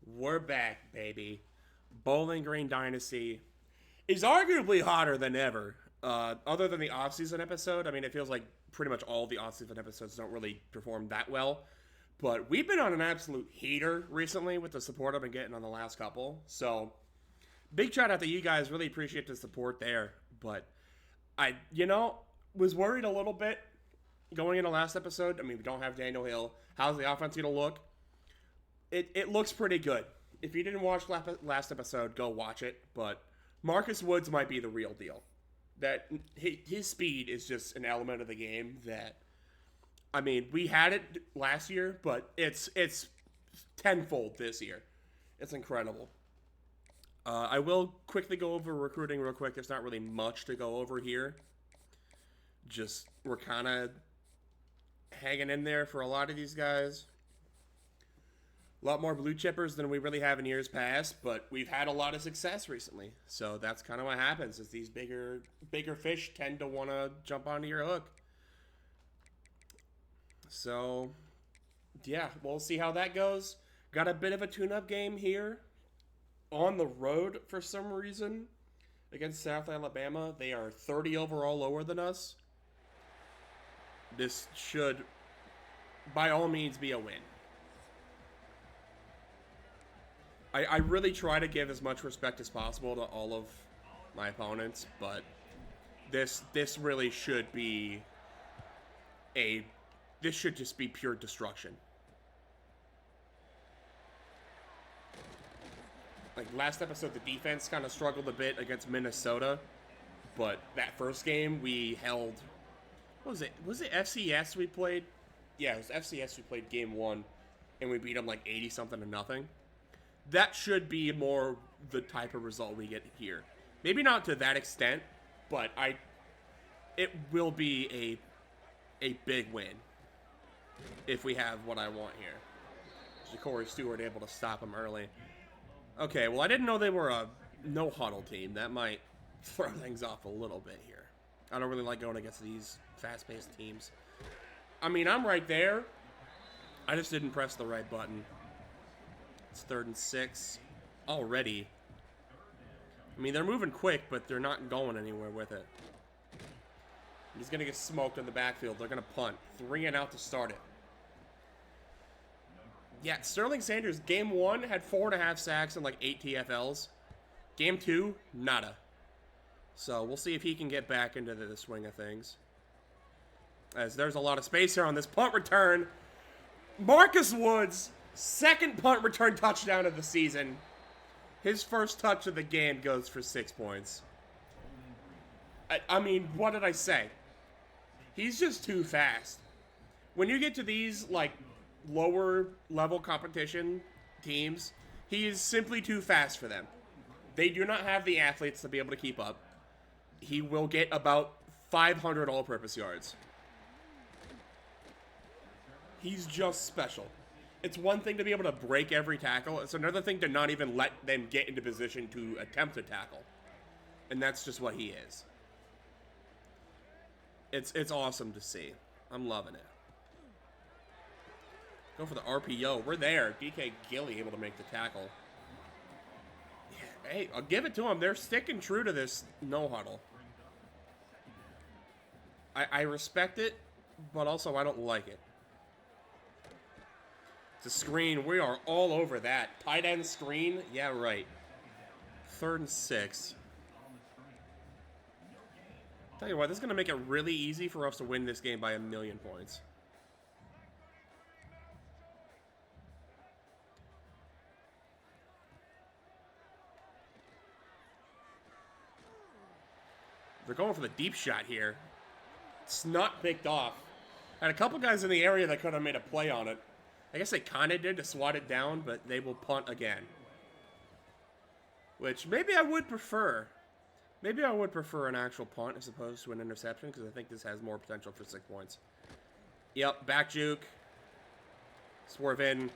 We're back, baby. Bowling Green Dynasty is arguably hotter than ever. Other than the off-season episode, I mean, it feels like pretty much all the off-season episodes don't really perform that well. But we've been on an absolute heater recently with the support I've been getting on the last couple. So, big shout out to you guys. Really appreciate the support there. But I was worried a little bit going into last episode. I mean, we don't have Daniel Hill. How's the offense going to look? It looks pretty good. If you didn't watch last episode, go watch it. But Marcus Woods might be the real deal. That his speed is just an element of the game that, I mean, we had it last year, but it's tenfold this year. It's incredible. I will quickly go over recruiting real quick. There's not really much to go over here. Just we're kind of hanging in there for a lot of these guys. A lot more blue chippers than we really have in years past, but we've had a lot of success recently. So that's kind of what happens is these bigger fish tend to want to jump onto your hook. So, yeah, we'll see how that goes. Got a bit of a tune-up game here on the road for some reason against South Alabama. They are 30 overall lower than us. This should, by all means, be a win. I really try to give as much respect as possible to all of my opponents, but this really should be this should just be pure destruction. Like last episode, the defense kind of struggled a bit against Minnesota, but that first game we held. What was it? Was it FCS we played? Yeah, it was FCS we played game 1, and we beat them like 80 something to nothing. That should be more the type of result we get here. Maybe not to that extent, but it will be a big win if we have what I want here. Corey Stewart able to stop him early. Okay, well I didn't know they were a no huddle team. That might throw things off a little bit here. I don't really like going against these fast-paced teams. I mean, I'm right there. I just didn't press the right button. It's 3rd and 6 already. I mean, they're moving quick, but they're not going anywhere with it. He's going to get smoked in the backfield. They're going to punt. 3 and out to start it. Yeah, Sterling Sanders, game 1, had 4.5 sacks and like 8 TFLs. Game 2, nada. So we'll see if he can get back into the swing of things. As there's a lot of space here on this punt return. Marcus Woods, second punt return touchdown of the season. His first touch of the game goes for 6 points. I mean, what did I say? He's just too fast. When you get to these, like, lower level competition teams, he is simply too fast for them. They do not have the athletes to be able to keep up. He will get about 500 all-purpose yards. He's just special. It's one thing to be able to break every tackle. It's another thing to not even let them get into position to attempt a tackle. And that's just what he is. It's awesome to see. I'm loving it. Go for the RPO. We're there. DK Gilly able to make the tackle. Yeah, hey, I'll give it to them. They're sticking true to this no huddle. I respect it, but also I don't like it. It's a screen. We are all over that. Tight end screen. Yeah, right. 3rd and 6. Tell you what, this is going to make it really easy for us to win this game by 1,000,000 points. They're going for the deep shot here. It's not picked off. Had a couple guys in the area that could have made a play on it. I guess they kind of did to swat it down, but they will punt again. Which maybe I would prefer. Maybe I would prefer an actual punt as opposed to an interception, because I think this has more potential for 6 points. Yep, back juke. Swerve in.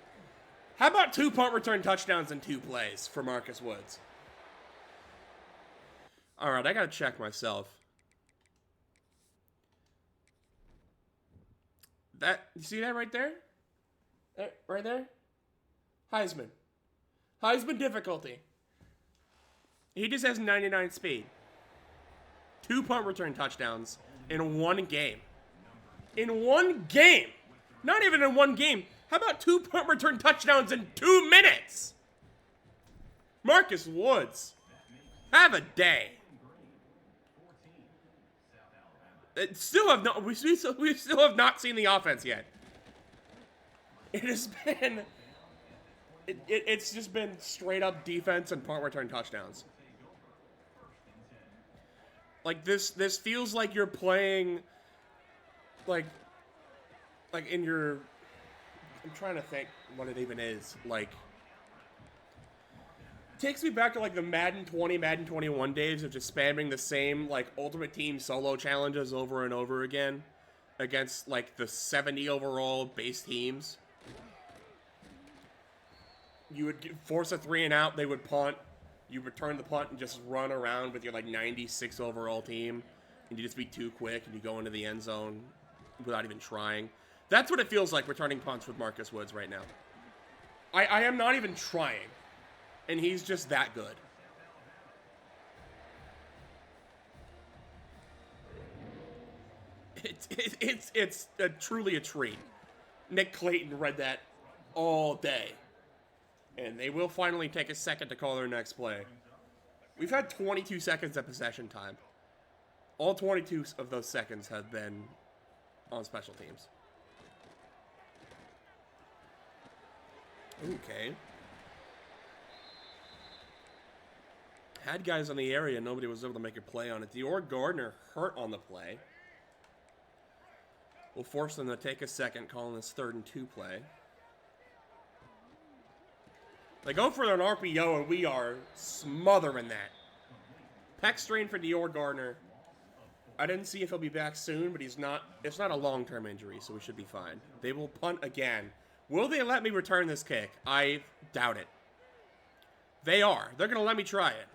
How about 2 punt return touchdowns in 2 plays for Marcus Woods? Alright, I gotta check myself. You see that right there? Right there? Heisman. Heisman difficulty. He just has 99 speed. 2 punt return touchdowns in 1 game. In 1 game! Not even in 1 game. How about 2 punt return touchdowns in 2 minutes? Marcus Woods. Have a day. We still have not seen the offense yet. It has been... It's just been straight up defense and punt return touchdowns. Like this feels like you're playing like in your, I'm trying to think what it even is. Like, takes me back to like the Madden 20, Madden 21 days of just spamming the same like Ultimate Team solo challenges over and over again against like the 70 overall base teams. You would force a 3 and out, they would punt. You return the punt and just run around with your like 96 overall team. And you just be too quick and you go into the end zone without even trying. That's what it feels like returning punts with Marcus Woods right now. I am not even trying. And he's just that good. It's truly a treat. Nick Clayton read that all day. And they will finally take a second to call their next play. We've had 22 seconds of possession time. All 22 of those seconds have been on special teams. Okay. Had guys on the area, nobody was able to make a play on it. Dior Gardner hurt on the play. We'll force them to take a second, calling this 3rd and 2 play. They go for an RPO, and we are smothering that. Pec strain for Dior Gardner. I didn't see if he'll be back soon, but it's not a long-term injury, so we should be fine. They will punt again. Will they let me return this kick? I doubt it. They are. They're going to let me try it.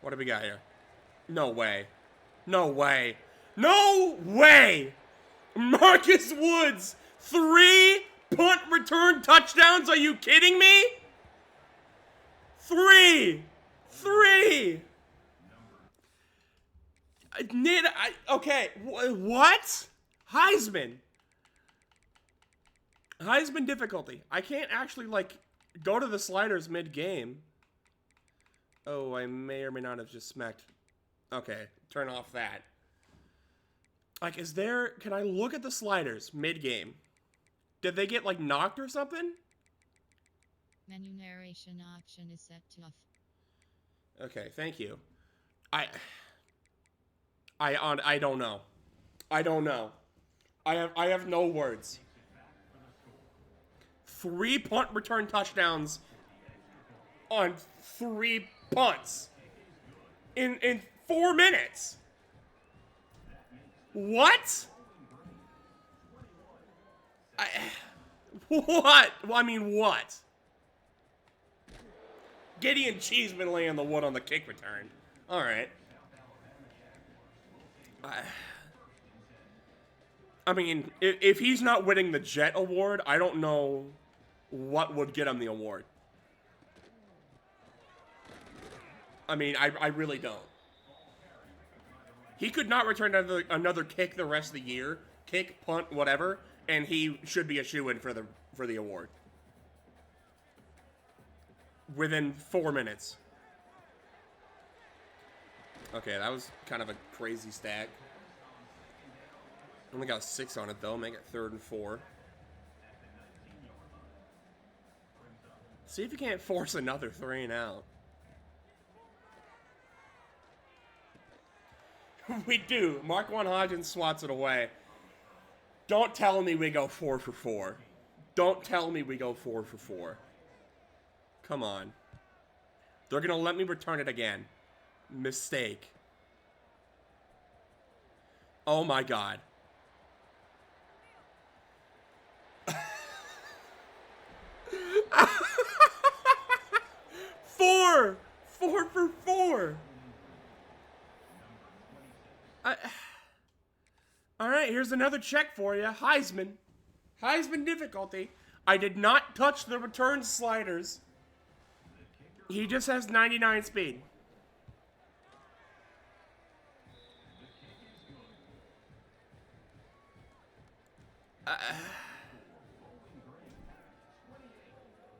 What do we got here? No way. No way. No way! Marcus Woods, 3 punt return touchdowns? Are you kidding me? 3! Okay, what? Heisman difficulty. I can't actually, like, go to the sliders mid-game. Oh, I may or may not have just smacked. Okay, turn off that. Like, can I look at the sliders mid-game? Did they get, like, knocked or something? Menu narration option is set to off. Okay, thank you. I don't know. I don't know. I have no words. 3 punt return touchdowns on 3 punts in 4 minutes. What? What? Well, I mean, what? Gideon Cheeseman laying the wood on the kick return. All right. I mean, if he's not winning the Jet Award, I don't know what would get him the award. I mean, I really don't. He could not return another kick the rest of the year. Kick, punt, whatever, and he should be a shoo-in for the award. Within 4 minutes. Okay, that was kind of a crazy stack. Only got 6 on it, though. Make it 3rd and 4. See if you can't force another 3 and out. We do. Marquand Hodgins swats it away. Don't tell me we go 4 for 4. Don't tell me we go 4 for 4. Come on. They're going to let me return it again. Mistake. Oh my god. 4 for 4. All right, here's another check for you. Heisman difficulty. I did not touch the return sliders. He just has 99 speed.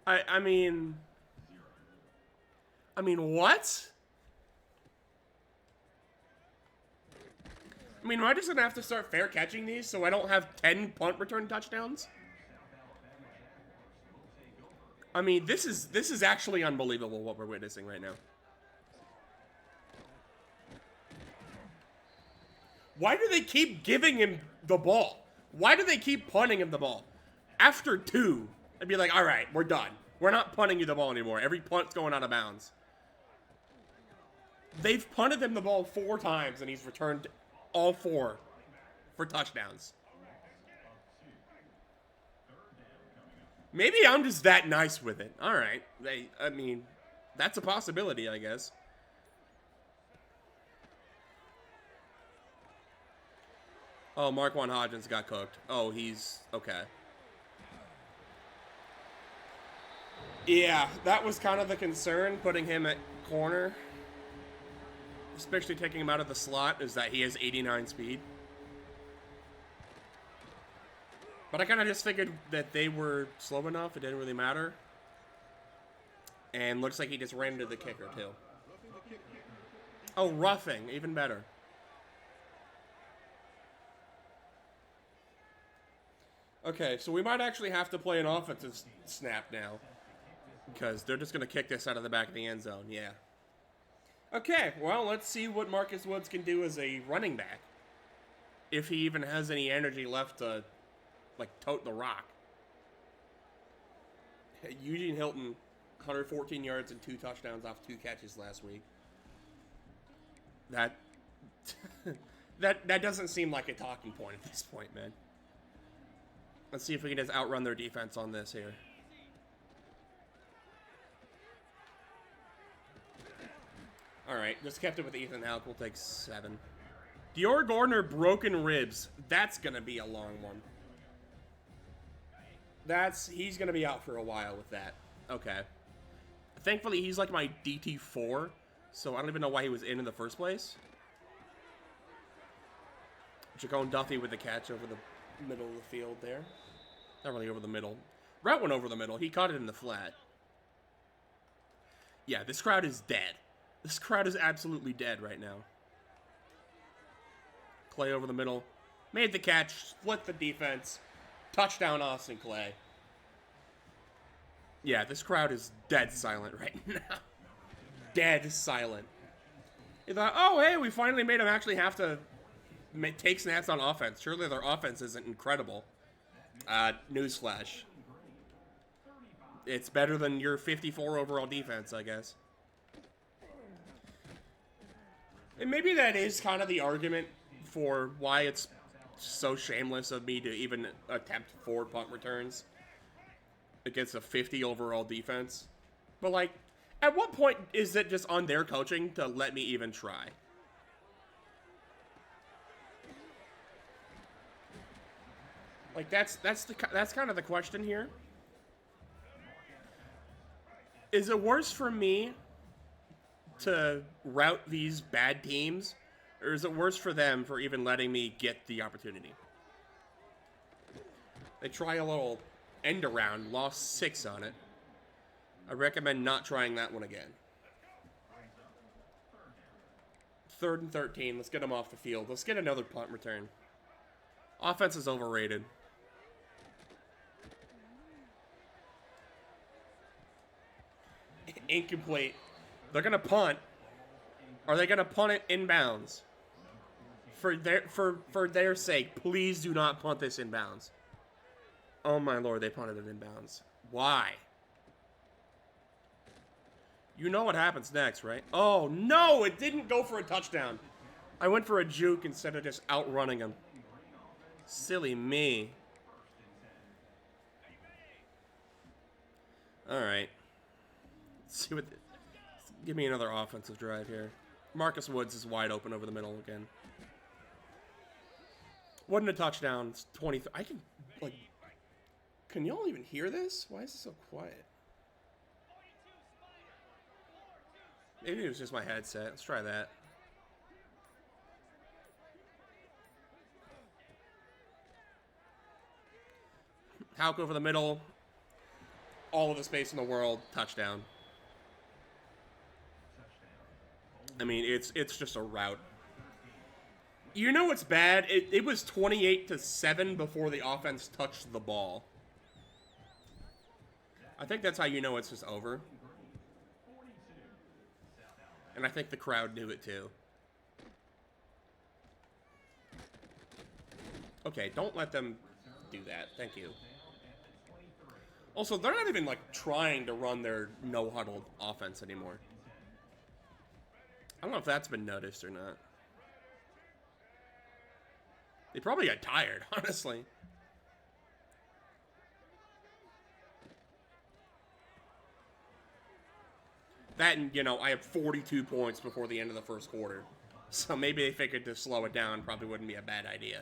I mean, what? I mean, am I just gonna have to start fair catching these so I don't have 10 punt return touchdowns? I mean, this is actually unbelievable what we're witnessing right now. Why do they keep giving him the ball? Why do they keep punting him the ball? After 2, I'd be like, all right, we're done. We're not punting you the ball anymore. Every punt's going out of bounds. They've punted him the ball 4 times, and he's returned all 4 for touchdowns. Maybe I'm just that nice with it. All right. I mean, that's a possibility, I guess. Oh, Marquand Hodgins got cooked. Oh, he's... okay. Yeah, that was kind of the concern, putting him at corner. Especially taking him out of the slot, is that he has 89 speed. But I kind of just figured that they were slow enough, it didn't really matter. And looks like he just ran into the kicker, too. Oh, roughing, even better. Okay, so we might actually have to play an offensive snap now. Because they're just going to kick this out of the back of the end zone, yeah. Okay, well, let's see what Marcus Woods can do as a running back. If he even has any energy left to, like, tote the rock. Eugene Hilton, 114 yards and 2 touchdowns off 2 catches last week. That doesn't seem like a talking point at this point, man. Let's see if we can just outrun their defense on this here. Alright, just kept it with Ethan Houck. We'll take 7. Dior Gardner, broken ribs. That's going to be a long one. He's going to be out for a while with that. Okay. Thankfully, he's like my DT4, so I don't even know why he was in the first place. Jacone Duffy with the catch over the middle of the field there. Not really over the middle. Route went over the middle. He caught it in the flat. Yeah, this crowd is dead. This crowd is absolutely dead right now. Clay over the middle. Made the catch. Split the defense. Touchdown, Austin Clay. Yeah, this crowd is dead silent right now. Dead silent. You thought, oh, hey, we finally made them actually have to take snaps on offense. Surely their offense isn't incredible. Newsflash. It's better than your 54 overall defense, I guess. And maybe that is kind of the argument for why it's so shameless of me to even attempt 4 punt returns against a 50 overall defense. But, like, at what point is it just on their coaching to let me even try? Like, that's kind of the question here. Is it worse for me to route these bad teams, or is it worse for them for even letting me get the opportunity? They try a little end around, lost 6 on it. I recommend not trying that one again. 3rd and 13. Let's get them off the field. Let's get another punt return. Offense is overrated. Incomplete. They're going to punt. Are they going to punt it inbounds? For their sake, please do not punt this inbounds. Oh my lord, they punted it inbounds. Why? You know what happens next, right? Oh no, it didn't go for a touchdown. I went for a juke instead of just outrunning him. Silly me. Alright. Let's see what... Give me another offensive drive here. Marcus Woods is wide open over the middle again. Wasn't a touchdown. It's 23. I can, like, Can y'all even hear this? Why is it so quiet? Maybe it was just my headset. Let's try that. Hauk over the middle. All of the space in the world. Touchdown. I mean, it's just a rout. You know what's bad? It was 28-7 before the offense touched the ball. I think that's how you know it's just over. And I think the crowd knew it too. Okay, don't let them do that. Thank you. Also, they're not even, like, trying to run their no-huddle offense anymore. I don't know if that's been noticed or not. They probably got tired, honestly. That and, you know, I have 42 points before the end of the first quarter. So maybe they figured to slow it down probably wouldn't be a bad idea.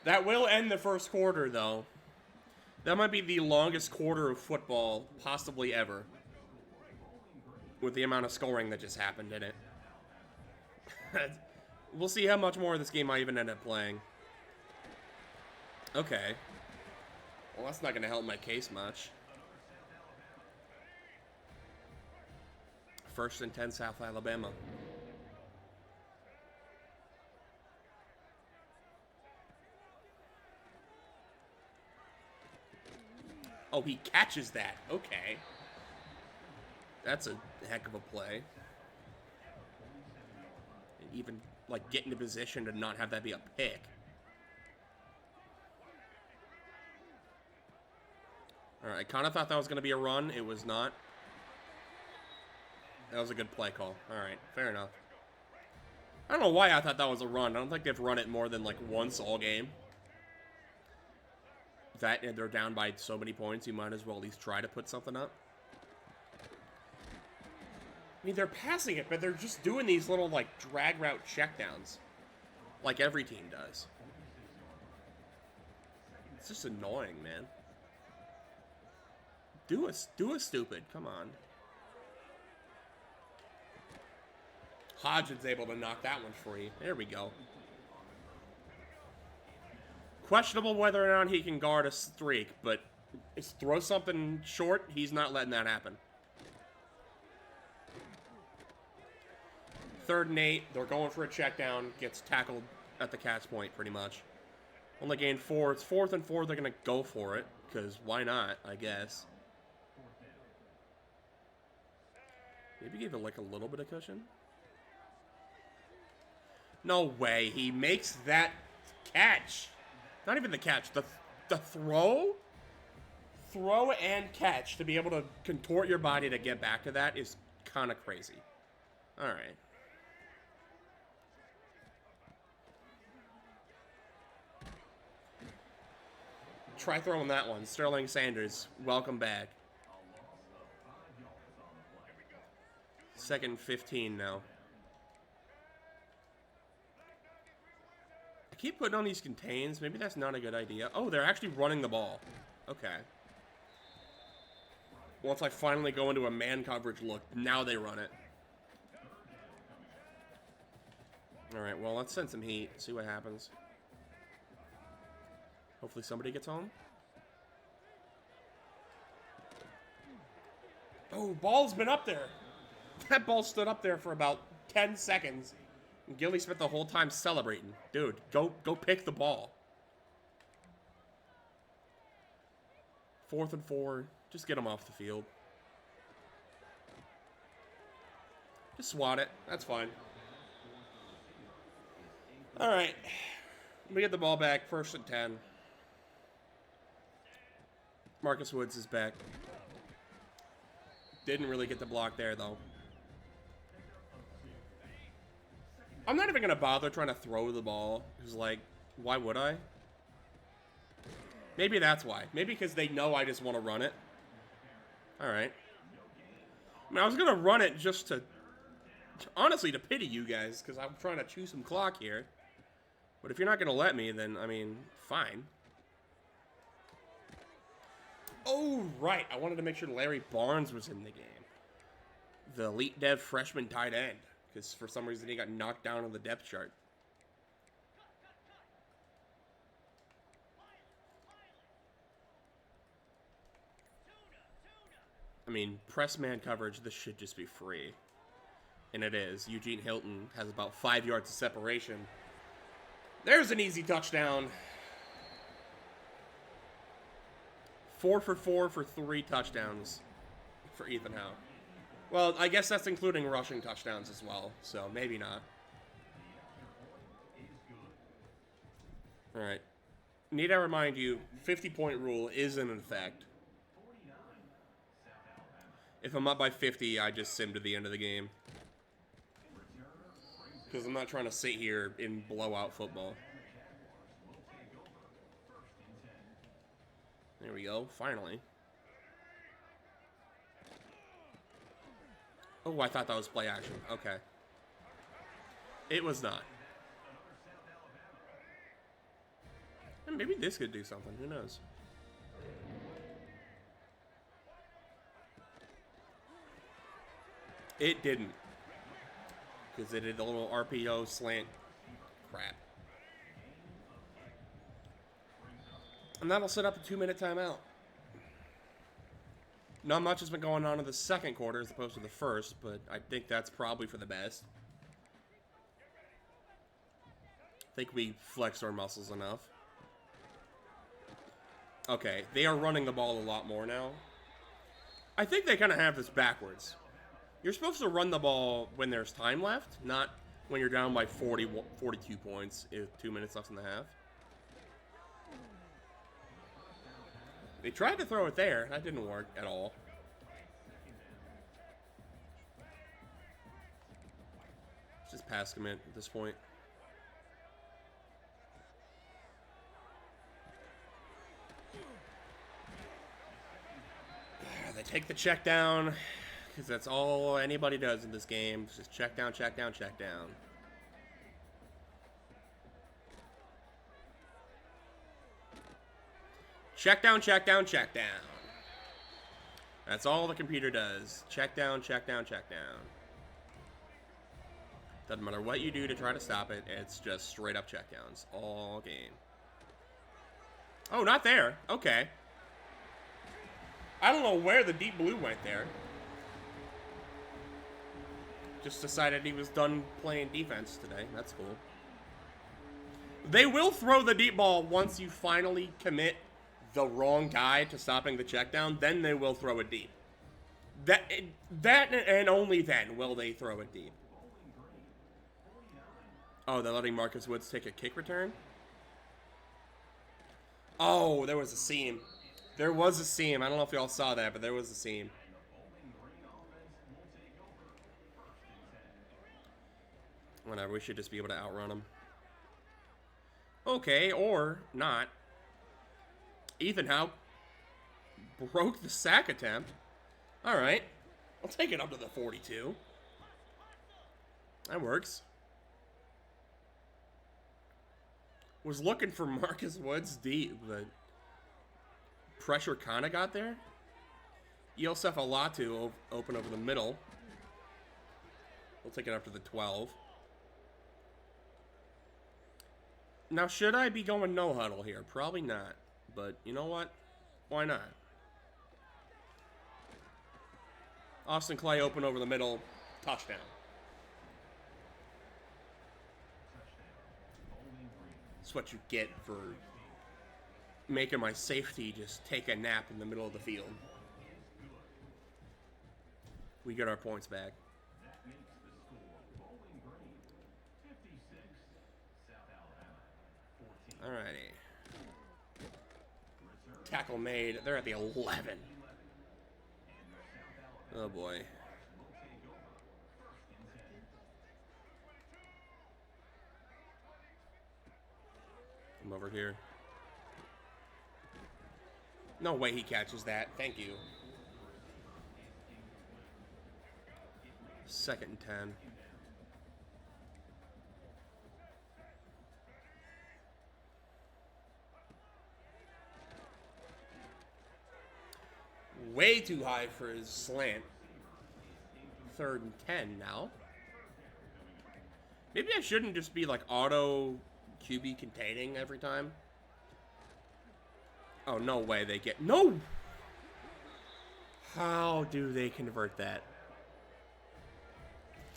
That will end the first quarter, though. That might be the longest quarter of football possibly ever. With the amount of scoring that just happened in it. We'll see how much more of this game I even end up playing. Okay. Well, that's not going to help my case much. 1st and 10 South Alabama. Oh, he catches that. Okay. That's a heck of a play. And even, like, get into position to not have that be a pick. Alright, I kind of thought that was going to be a run. It was not. That was a good play call. Alright, fair enough. I don't know why I thought that was a run. I don't think they've run it more than, like, once all game. That, and they're down by so many points, you might as well at least try to put something up. I mean, they're passing it, but they're just doing these little, like, drag route checkdowns. Like every team does. It's just annoying, man. Do a stupid. Come on. Hodgson's able to knock that one free. There we go. Questionable whether or not he can guard a streak, but throw something short, he's not letting that happen. 3rd and 8, they're going for a check down, gets tackled at the catch point pretty much. Only gained 4. It's 4th and 4, they're going to go for it, because why not, I guess. Maybe give it like a little bit of cushion. No way, he makes that catch. Not even the catch, the throw? Throw and catch to be able to contort your body to get back to that is kind of crazy. Alright. Try throwing that one. Sterling Sanders, welcome back. 2nd and 15 now. I keep putting on these contains. Maybe that's not a good idea. Oh, they're actually running the ball. Okay. Once I finally go into a man coverage look, now they run it. Alright, well, let's send some heat. See what happens. Hopefully somebody gets home. Oh, ball's been up there. That ball stood up there for about 10 seconds. And Gilly spent the whole time celebrating. Dude, go pick the ball. 4th and 4. Just get him off the field. Just swat it. That's fine. Alright. Let me get the ball back. 1st and 10. Marcus Woods is back. Didn't really get the block there, though. I'm not even going to bother trying to throw the ball. Because, like, why would I? Maybe that's why. Maybe because they know I just want to run it. Alright. I mean, I was going to run it just to honestly to pity you guys, because I'm trying to chew some clock here. But if you're not going to let me, then, I mean, fine. Oh, right. I wanted to make sure Larry Barnes was in the game. The elite dev freshman tight end. Because for some reason he got knocked down on the depth chart. I mean, press man coverage, this should just be free. And it is. Eugene Hilton has about 5 yards of separation. There's an easy touchdown. 4 for 4 for 3 touchdowns for Ethan Howe. Well, I guess that's including rushing touchdowns as well, so maybe not. Alright. Need I remind you, 50-point rule is in effect. If I'm up by 50, I just sim to the end of the game. Because I'm not trying to sit here in blowout football. There we go, finally. Oh, I thought that was play action. Okay. It was not. And maybe this could do something, who knows? It didn't. Because it did the little RPO slant crap. And that'll set up a 2-minute timeout. Not much has been going on in the second quarter as opposed to the first, but I think that's probably for the best. I think we flexed our muscles enough. Okay, they are running the ball a lot more now. I think they kind of have this backwards. You're supposed to run the ball when there's time left, not when you're down by 42 points with 2 minutes left in the half. They tried to throw it there. That didn't work at all. Just pass commit at this point. They take the check down, because that's all anybody does in this game. It's just check down, check down, check down. Check down, check down, check down. That's all the computer does. Check down, check down, check down. Doesn't matter what you do to try to stop it, it's just straight up checkdowns all game. Oh, not there. Okay. I don't know where the deep blue went there. Just decided he was done playing defense today. That's cool. They will throw the deep ball once you finally commit the wrong guy to stopping the check down. Then they will throw it deep. That and only then will they throw it deep. Oh, they're letting Marcus Woods take a kick return? Oh, there was a seam. There was a seam. I don't know if y'all saw that, but there was a seam. Whatever, we should just be able to outrun him. Okay, or not. Ethan Howe broke the sack attempt. Alright. I'll take it up to the 42. That works. Was looking for Marcus Woods deep, but pressure kind of got there. Yosef Alatu open over the middle. We'll take it up to the 12. Now, should I be going no huddle here? Probably not. But you know what? Why not? Austin Clay open over the middle. Touchdown. That's what you get for making my safety just take a nap in the middle of the field. We get our points back. Alrighty. Tackle made. They're at the 11. Oh boy. I'm over here. No way he catches that. Thank you. 2nd and 10. way too high for his slant. 3rd and 10 now. Maybe I shouldn't just be like auto QB containing every time. Oh, no way they get... No! How do they convert that?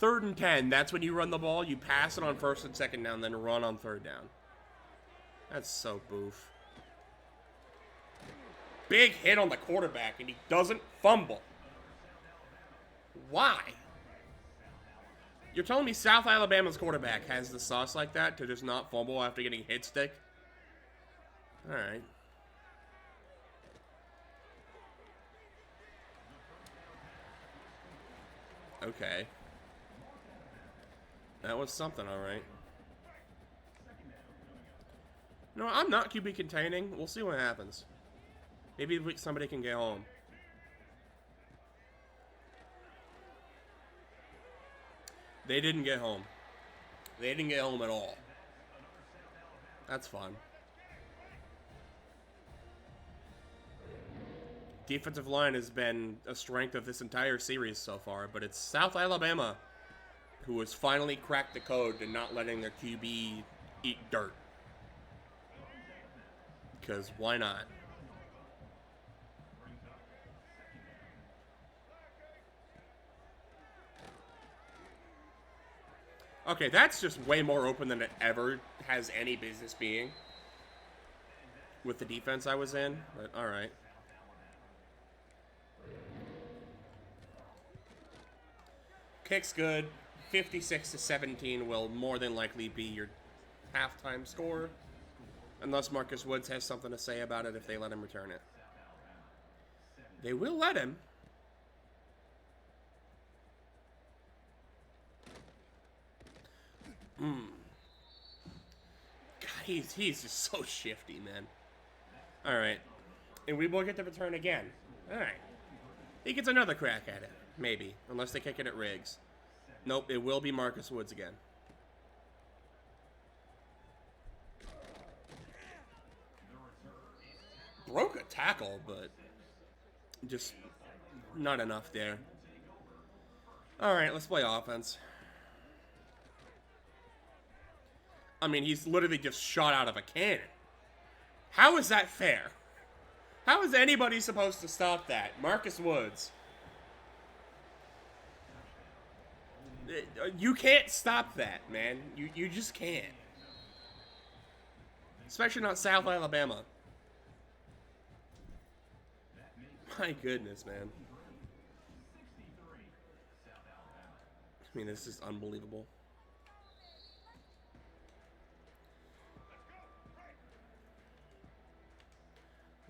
3rd and 10. That's when you run the ball. You pass it on 1st and 2nd down, then run on 3rd down. That's so boof. Big hit on the quarterback, and he doesn't fumble. Why? You're telling me South Alabama's quarterback has the sauce like that to just not fumble after getting hit stick? Alright. Okay. That was something, alright. No, I'm not QB containing. We'll see what happens. Maybe somebody can get home. They didn't get home. They didn't get home at all. That's fun. Defensive line has been a strength of this entire series so far, but it's South Alabama who has finally cracked the code to not letting their QB eat dirt. Because why not? Okay, that's just way more open than it ever has any business being. With the defense I was in, but alright. Kick's good. 56-17 will more than likely be your halftime score. Unless Marcus Woods has something to say about it if they let him return it. They will let him. God, he's just so shifty, man. Alright. And we will get the return again. Alright. He gets another crack at it. Maybe. Unless they kick it at Riggs. Nope, it will be Marcus Woods again. Broke a tackle, but just not enough there. Alright, let's play offense. I mean, he's literally just shot out of a cannon. How is that fair? How is anybody supposed to stop that? Marcus Woods. You can't stop that, man. You just can't. Especially not South Alabama. My goodness, man. I mean, this is unbelievable.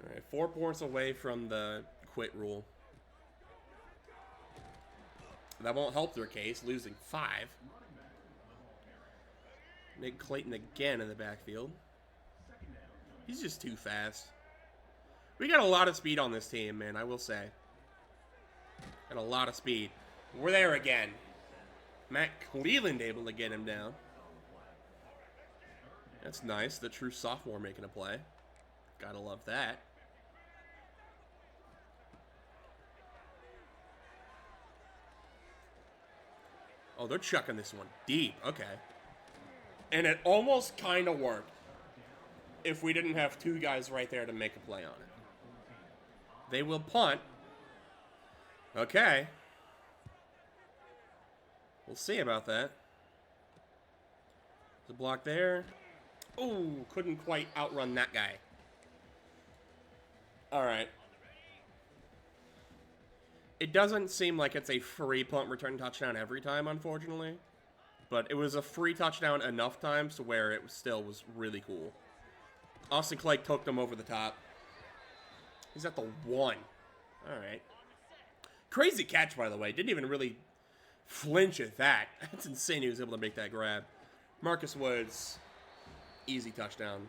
Alright, 4 points away from the quit rule. That won't help their case, losing 5. Nick Clayton again in the backfield. He's just too fast. We got a lot of speed on this team, man, I will say. Got a lot of speed. We're there again. Matt Cleveland able to get him down. That's nice. The true sophomore making a play. Gotta love that. Oh, they're chucking this one deep. Okay. And it almost kind of worked if we didn't have 2 guys right there to make a play on it. They will punt. Okay. We'll see about that. There's a block there. Oh, couldn't quite outrun that guy. Alright. It doesn't seem like it's a free punt return touchdown every time, unfortunately. But it was a free touchdown enough times to where it still was really cool. Austin Clay took them over the top. He's at the 1. Alright. Crazy catch, by the way. Didn't even really flinch at that. That's insane he was able to make that grab. Marcus Woods. Easy touchdown.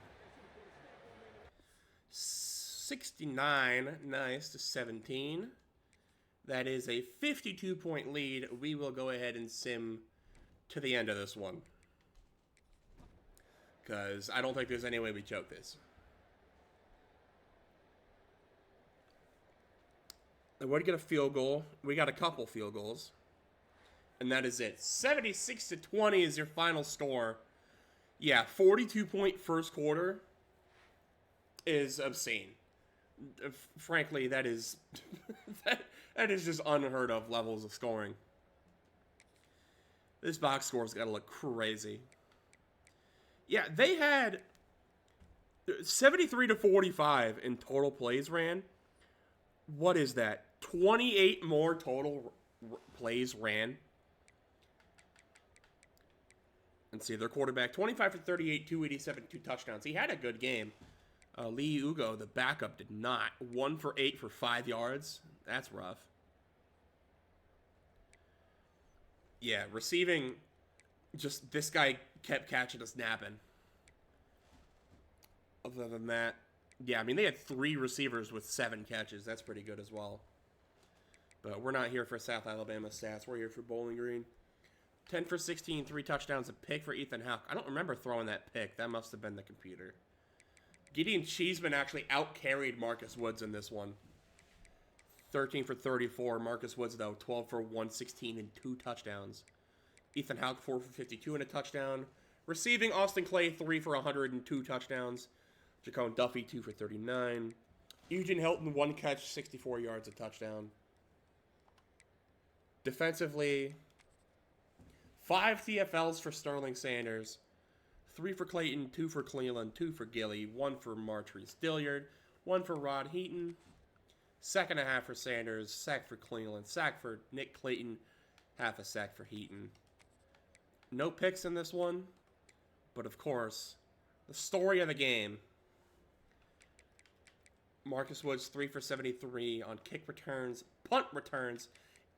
69. Nice to 17. That is a 52-point lead. We will go ahead and sim to the end of this one. Because I don't think there's any way we choke this. They would get a field goal. We got a couple field goals. And that is it. 76-20 is your final score. Yeah, 42-point first quarter is obscene. Frankly, that is that is just unheard of levels of scoring. This box score's got to look crazy. Yeah, they had 73-45 in total plays ran. What is that? 28 more total plays ran. And see, their quarterback, 25 for 38, 287, 2 touchdowns. He had a good game. Lee Ugo, the backup, did not. 1 for 8 for 5 yards. That's rough. Yeah, receiving, just this guy kept catching us napping. Other than that, yeah, I mean, they had 3 receivers with 7 catches. That's pretty good as well. But we're not here for South Alabama stats. We're here for Bowling Green. 10 for 16, 3 touchdowns, a pick for Ethan Houck. I don't remember throwing that pick. That must have been the computer. Gideon Cheeseman actually out-carried Marcus Woods in this one. 13 for 34. Marcus Woods, though, 12 for 116 and 2 touchdowns. Ethan Houck, 4 for 52 and a touchdown. Receiving, Austin Clay, 3 for 102 touchdowns. Jacone Duffy, 2 for 39. Eugene Hilton, 1 catch, 64 yards, a touchdown. Defensively, 5 TFLs for Sterling Sanders. 3 for Clayton, 2 for Cleveland, 2 for Gilly, 1 for Martrese Dilliard, 1 for Rod Heaton. Sack and a half for Sanders, sack for Cleveland, sack for Nick Clayton, half a sack for Heaton. No picks in this one, but of course, the story of the game. Marcus Woods, 3 for 73 on kick returns, punt returns,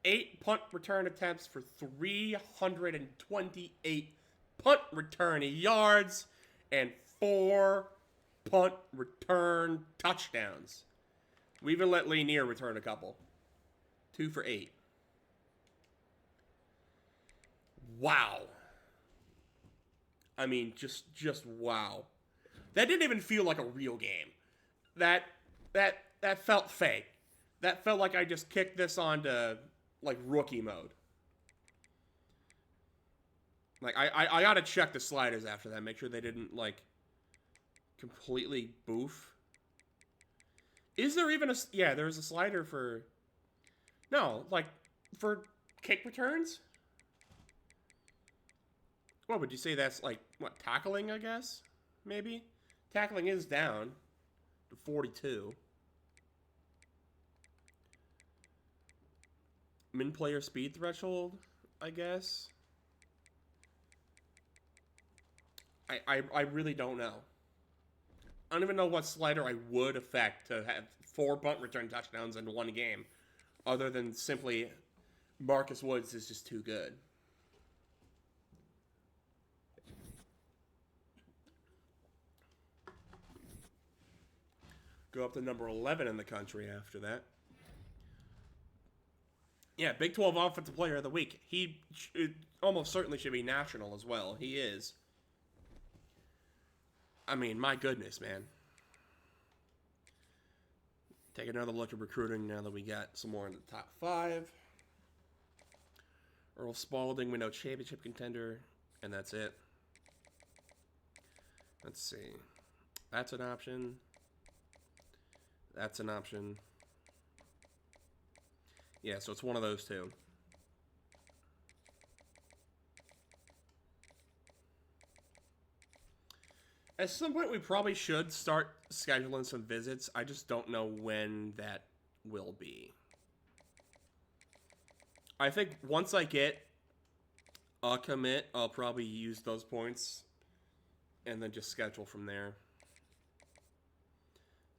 8 punt return attempts for 328 punt return yards, and 4 punt return touchdowns. We even let Lanier return a couple. 2 for 8. Wow. I mean, just wow. That didn't even feel like a real game. That felt fake. That felt like I just kicked this onto, like, rookie mode. Like, I gotta check the sliders after that. Make sure they didn't, like, completely boof. Is there even a... Yeah, there's a slider for... No, like, for kick returns? What, would you say that's, like, what, tackling, I guess? Maybe? Tackling is down to 42. Min-player speed threshold, I guess? I really don't know. I don't even know what slider I would affect to have 4 punt return touchdowns in one game, other than simply Marcus Woods is just too good. Go up to number 11 in the country after that. Yeah, Big 12 Offensive Player of the Week. He almost certainly should be national as well. He is. I mean, my goodness, man. Take another look at recruiting now that we got some more in the top 5. Earl Spalding, we know championship contender, and that's it. Let's see. That's an option. That's an option. Yeah, so it's one of those two. At some point, we probably should start scheduling some visits. I just don't know when that will be. I think once I get a commit, I'll probably use those points and then just schedule from there.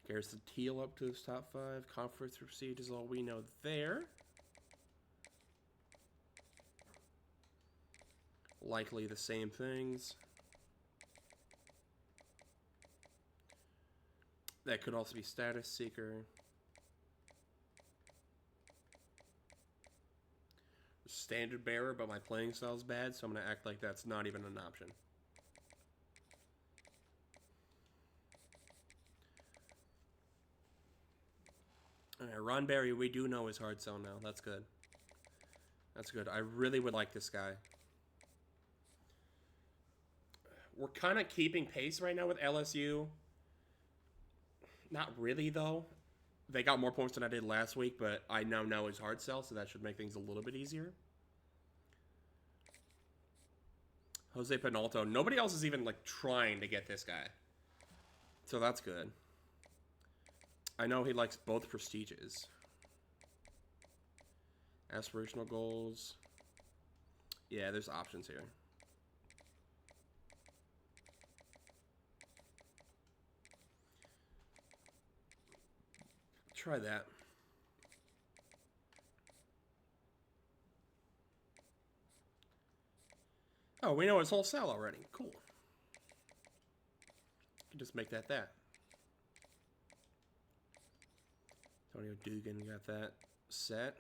Here's the Teal up to his top 5. Conference proceed is all we know there. Likely the same things. That could also be status seeker. Standard bearer, but my playing style's bad, so I'm going to act like that's not even an option. Alright, Ron Berry, we do know his hard sell now. That's good. That's good. I really would like this guy. We're kind of keeping pace right now with LSU. Not really, though. They got more points than I did last week, but I now know his hard sell, so that should make things a little bit easier. Jose Penalto. Nobody else is even, like, trying to get this guy. So that's good. I know he likes both prestiges. Aspirational goals. Yeah, there's options here. Try that. Oh, we know his whole sell already. Cool. Can just make that. Antonio Dugan got that set.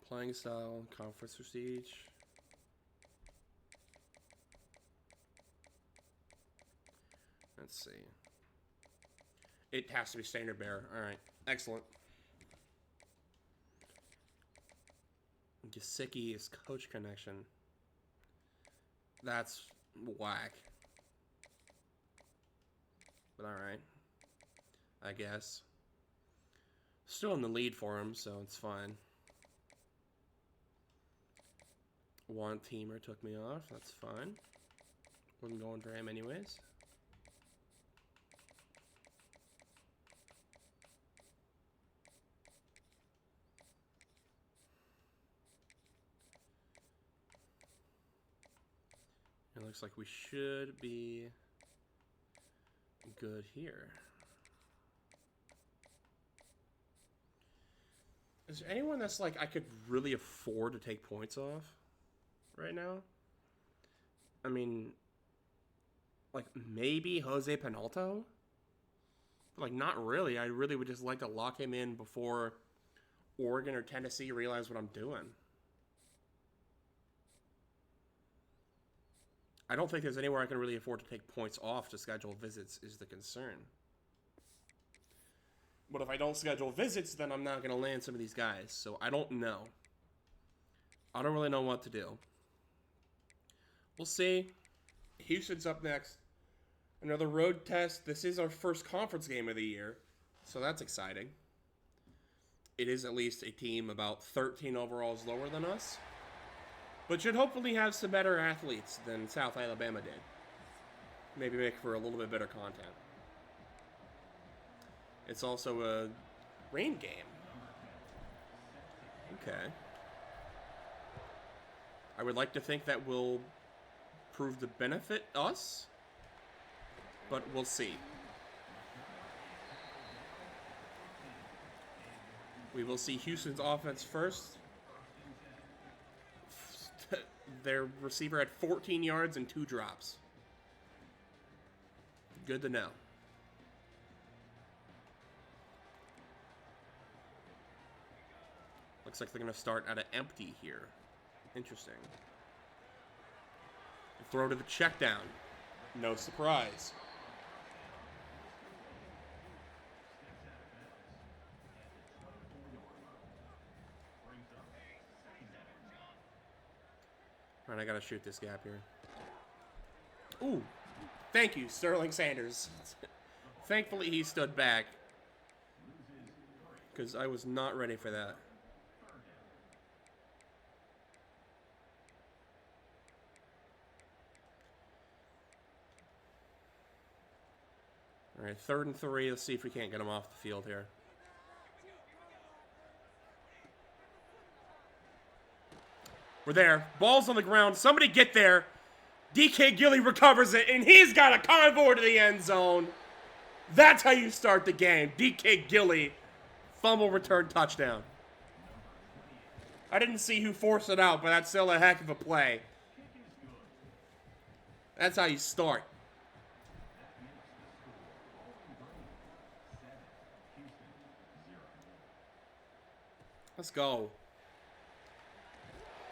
Playing style, conference prestige. Let's see. It has to be standard bearer. Alright. Excellent. Gesicki is coach connection. That's whack. But alright. I guess. Still in the lead for him, so it's fine. One teamer took me off. That's fine. Wasn't going for him anyways. It looks like we should be good here. Is there anyone that's like I could really afford to take points off right now? I mean, like maybe Jose Penalto? Like not really. I really would just like to lock him in before Oregon or Tennessee realize what I'm doing. I don't think there's anywhere I can really afford to take points off to schedule visits is the concern. But if I don't schedule visits, then I'm not going to land some of these guys. So I don't know. I don't really know what to do. We'll see. Houston's up next. Another road test. This is our first conference game of the year. So that's exciting. It is at least a team about 13 overalls lower than us. But should hopefully have some better athletes than South Alabama did. Maybe make for a little bit better content. It's also a rain game. Okay. I would like to think that will prove to benefit us, but we'll see. We will see Houston's offense first. Their receiver had 14 yards and 2 drops. Good to know. Looks like they're going to start at an empty here. Interesting. Throw to the check down. No surprise. All right, I got to shoot this gap here. Ooh. Thank you, Sterling Sanders. Thankfully, he stood back. Because I was not ready for that. All right, 3rd and 3. Let's see if we can't get him off the field here. We're there. Ball's on the ground. Somebody get there. DK Gilly recovers it, and he's got a convoy to the end zone. That's how you start the game. DK Gilly, fumble return touchdown. I didn't see who forced it out, but that's still a heck of a play. That's how you start. Let's go.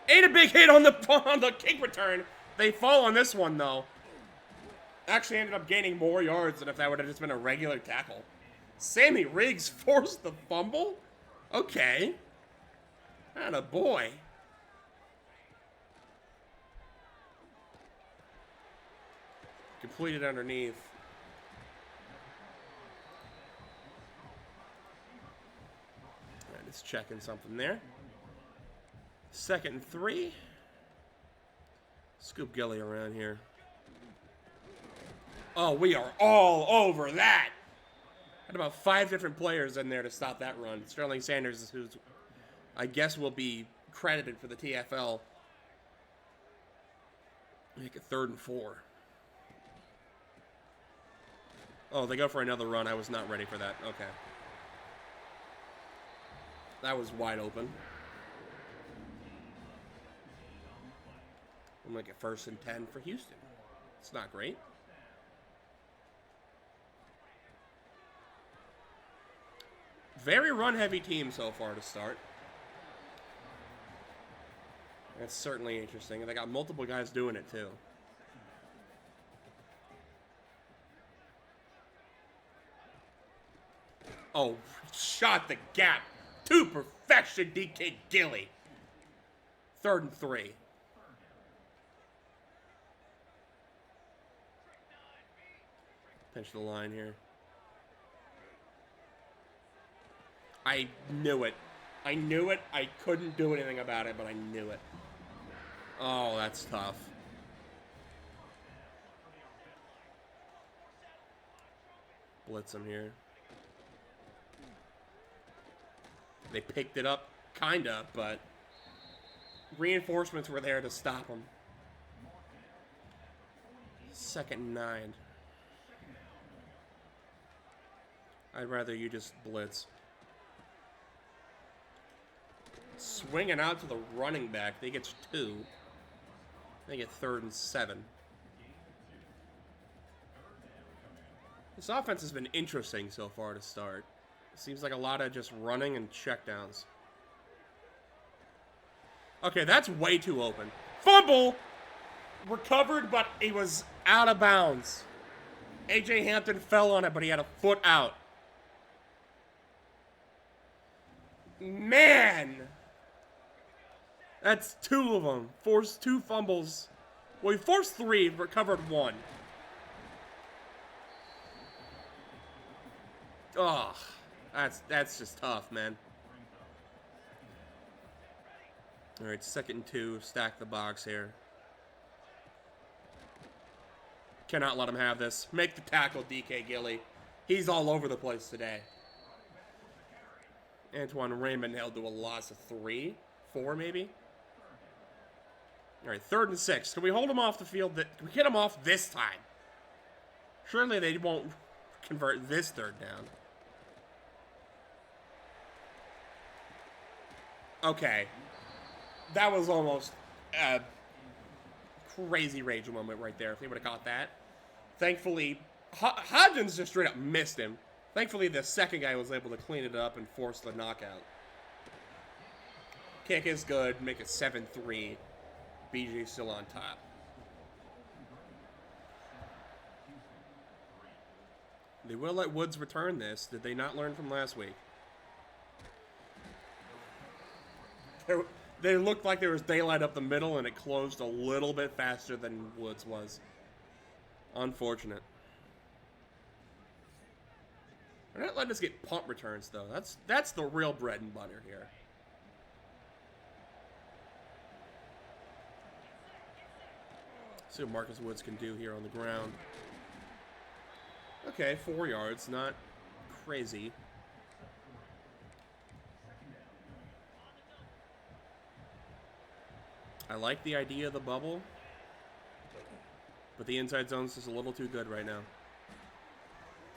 Ain't a big hit on the kick return. They fall on this one, though. Actually ended up gaining more yards than if that would have just been a regular tackle. Sammy Riggs forced the fumble? Okay. Atta boy. Completed underneath. Alright, just checking something there. 2nd and 3. Scoop Gilly around here. Oh, we are all over that. Had about 5 different players in there to stop that run. Sterling Sanders, who's, I guess, will be credited for the TFL. Make it 3rd and 4. Oh, they go for another run. I was not ready for that. Okay. That was wide open. We'll make it 1st and 10 for Houston. It's not great. Very run-heavy team so far to start. That's certainly interesting. And they got multiple guys doing it, too. Oh, shot the gap. To perfection, DK Gilly. 3rd and 3. Pinch the line here. I knew it. I knew it. I couldn't do anything about it, but I knew it. Oh, that's tough. Blitz him here. They picked it up, kinda, but reinforcements were there to stop them. 2nd and 9. I'd rather you just blitz. Swinging out to the running back. They get 2. They get 3rd and 7. This offense has been interesting so far to start. It seems like a lot of just running and checkdowns. Okay, that's way too open. Fumble! Recovered, but he was out of bounds. A.J. Hampton fell on it, but he had a foot out. Man! That's 2 of them. Forced 2 fumbles. Well, he forced 3, recovered 1. Ugh. That's just tough, man. All right, 2nd and 2. Stack the box here. Cannot let him have this. Make the tackle, DK Gilly. He's all over the place today. Antoine Raymond held to a loss of 3, 4 maybe. All right, 3rd and 6. Can we hold him off the field? Can we get him off this time? Surely they won't convert this 3rd down. Okay. That was almost a crazy rage moment right there if they would have caught that. Thankfully, Hodgins just straight up missed him. Thankfully, the second guy was able to clean it up and force the knockout. Kick is good. Make it 7-3. BJ still on top. They will let Woods return this. Did they not learn from last week? They looked like there was daylight up the middle, and it closed a little bit faster than Woods was. Unfortunate. They're not letting us get punt returns, though. That's the real bread and butter here. See what Marcus Woods can do here on the ground. Okay, 4 yards. Not crazy. I like the idea of the bubble, but the inside zone's just a little too good right now.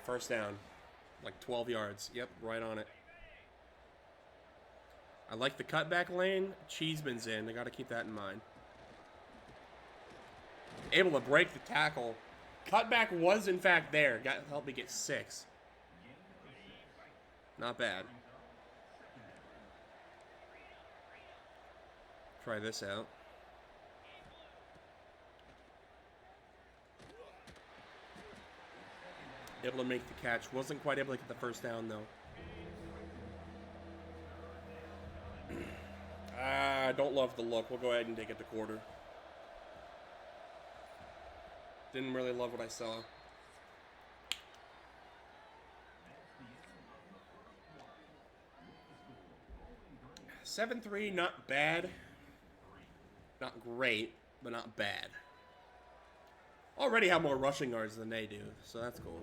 1st down. Like 12 yards. Yep, right on it. I like the cutback lane. Cheeseman's in. I got to keep that in mind. Able to break the tackle. Cutback was, in fact, there. Helped me get 6. Not bad. Try this out. Able to make the catch. Wasn't quite able to get the first down, though. I don't love the look. We'll go ahead and take it to quarter. Didn't really love what I saw. 7-3, not bad. Not great, but not bad. Already have more rushing yards than they do, so that's cool.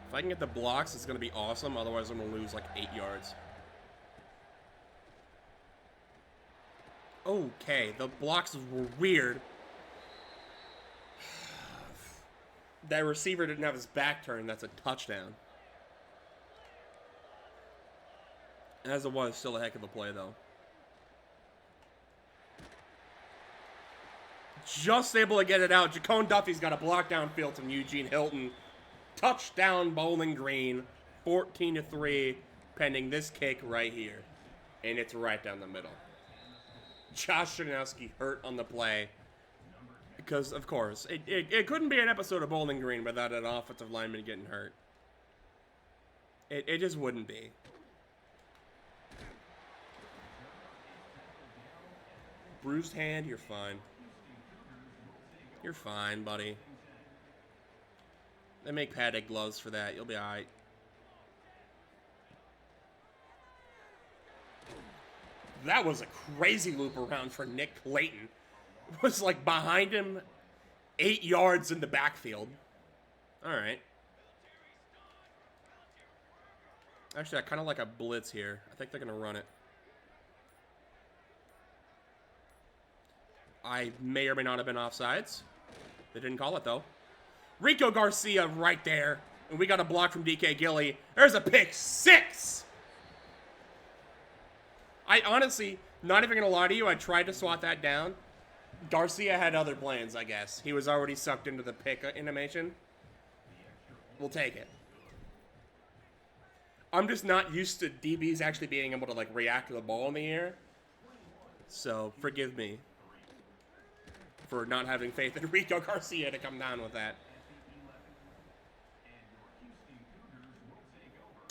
If I can get the blocks, it's going to be awesome. Otherwise, I'm going to lose like 8 yards. Okay, the blocks were weird. That receiver didn't have his back turned. That's a touchdown. As it was, still a heck of a play, though. Just able to get it out. Jacone Duffy's got a block downfield from Eugene Hilton. Touchdown, Bowling Green. 14-3, pending this kick right here. And it's right down the middle. Josh Janowski hurt on the play. Because, of course, it couldn't be an episode of Bowling Green without an offensive lineman getting hurt. It just wouldn't be. Bruised hand, you're fine. You're fine, buddy. They make padded gloves for that. You'll be alright. That was a crazy loop around for Nick Clayton. It was like behind him, 8 yards in the backfield. Alright. Actually, I kind of like a blitz here. I think they're going to run it. I may or may not have been offsides. They didn't call it, though. Rico Garcia right there. And we got a block from DK Gilly. There's a pick six! I honestly, not even going to lie to you, I tried to swat that down. Garcia had other plans, I guess. He was already sucked into the pick animation. We'll take it. I'm just not used to DBs actually being able to, like, react to the ball in the air. So, forgive me for not having faith in Rico Garcia to come down with that.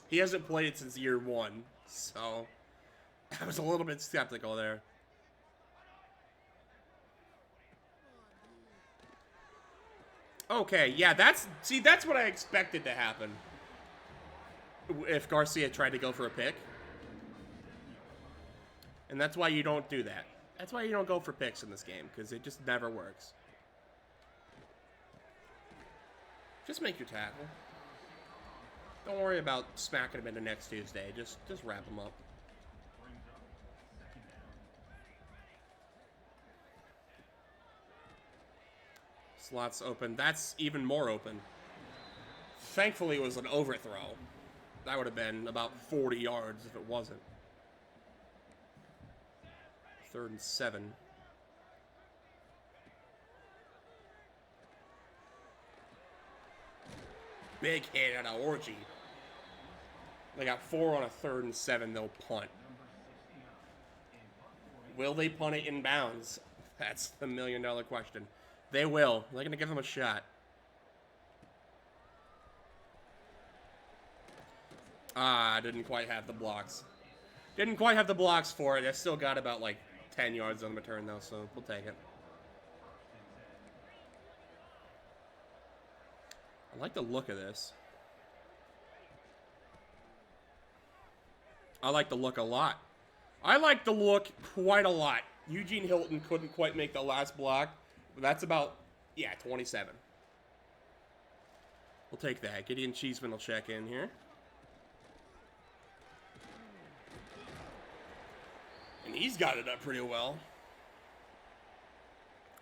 He hasn't played since year one, so I was a little bit skeptical there. Okay, yeah, that's what I expected to happen if Garcia tried to go for a pick. And that's why you don't do that. That's why you don't go for picks in this game, because it just never works. Just make your tackle. Don't worry about smacking him into next Tuesday. Just wrap him up. Slots open. That's even more open. Thankfully, it was an overthrow. That would have been about 40 yards if it wasn't. 3rd and 7. Big hit at an orgy. They got 4 on a 3rd and 7. They'll punt. Will they punt it in bounds? That's the $1 million question. They will. They're going to give them a shot. Ah, didn't quite have the blocks. Didn't quite have the blocks for it. I still got about like 10 yards on the return though, so we'll take it. I like the look of this. I like the look a lot. I like the look quite a lot. Eugene Hilton couldn't quite make the last block. But that's about, yeah, 27. We'll take that. Gideon Cheeseman will check in here. And he's got it up pretty well.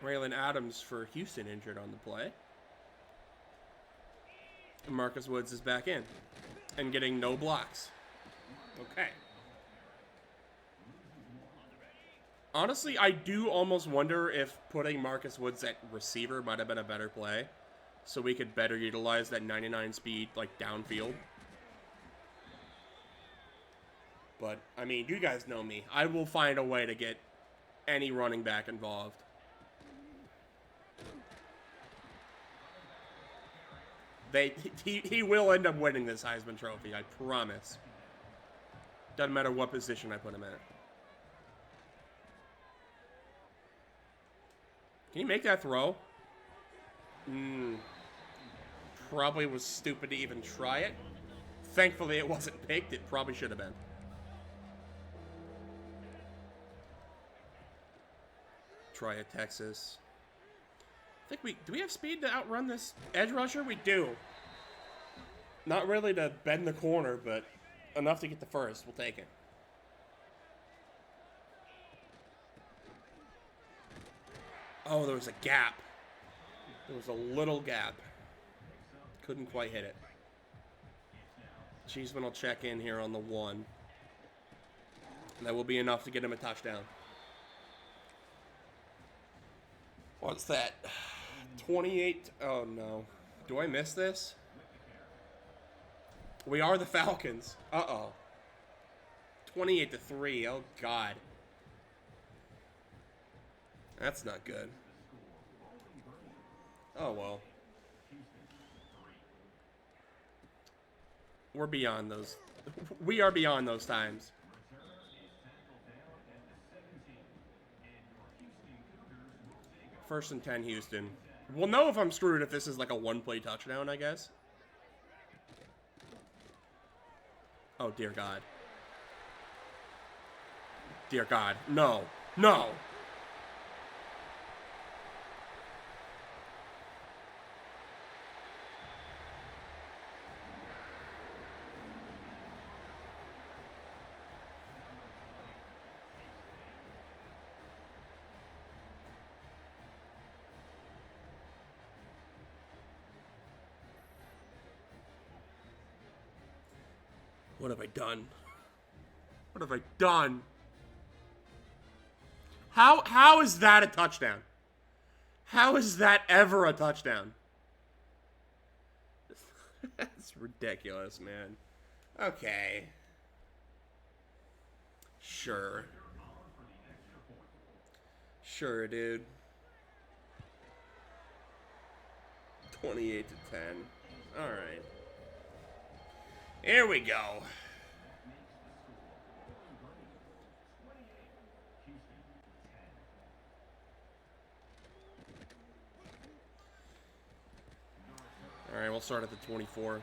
Raylan Adams for Houston injured on the play. And Marcus Woods is back in. And getting no blocks. Okay. Honestly, I do almost wonder if putting Marcus Woods at receiver might have been a better play. So we could better utilize that 99 speed, like, downfield. But, I mean, you guys know me. I will find a way to get any running back involved. He will end up winning this Heisman Trophy, I promise. Doesn't matter what position I put him in. Can you make that throw? Probably was stupid to even try it. Thankfully, it wasn't picked. It probably should have been. Try it, Texas. I think do we have speed to outrun this edge rusher? We do. Not really to bend the corner, but enough to get the first. We'll take it. Oh, there was a gap. There was a little gap. Couldn't quite hit it. Cheeseman will check in here on the 1. That will be enough to get him a touchdown. What's that? 28. Oh, no. Do I miss this? We are the Falcons. Uh-oh. 28-3. Oh, God. That's not good. Oh, well. We're beyond those. We are beyond those times. First and 10, Houston. We'll know if I'm screwed if this is like a one-play touchdown, I guess. Oh, dear God. Dear God. No. No! What have I done? What have I done? How is that a touchdown? How is that ever a touchdown? That's ridiculous, man. Okay. Sure. Sure, dude. 28-10. All right. Here we go. All right, we'll start at the 24.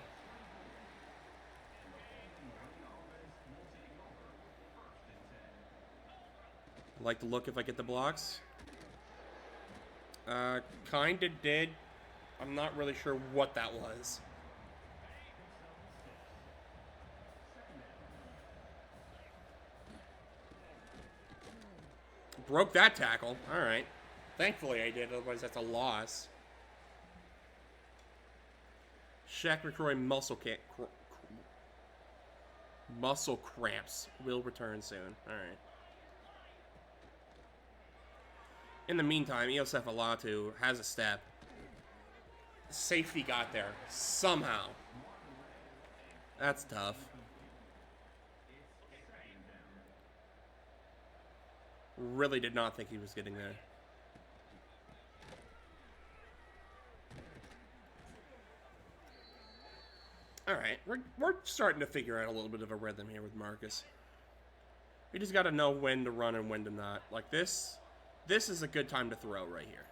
Like to look if I get the blocks. Kinda did. I'm not really sure what that was. Broke that tackle. All right. Thankfully I did, otherwise that's a loss. Shaq McCroy muscle cramps will return soon. All right. In the meantime, Iosef Alatu has a step. Safety got there somehow. That's tough. Really did not think he was getting there. Alright, we're starting to figure out a little bit of a rhythm here with Marcus. We just gotta know when to run and when to not. Like this is a good time to throw right here.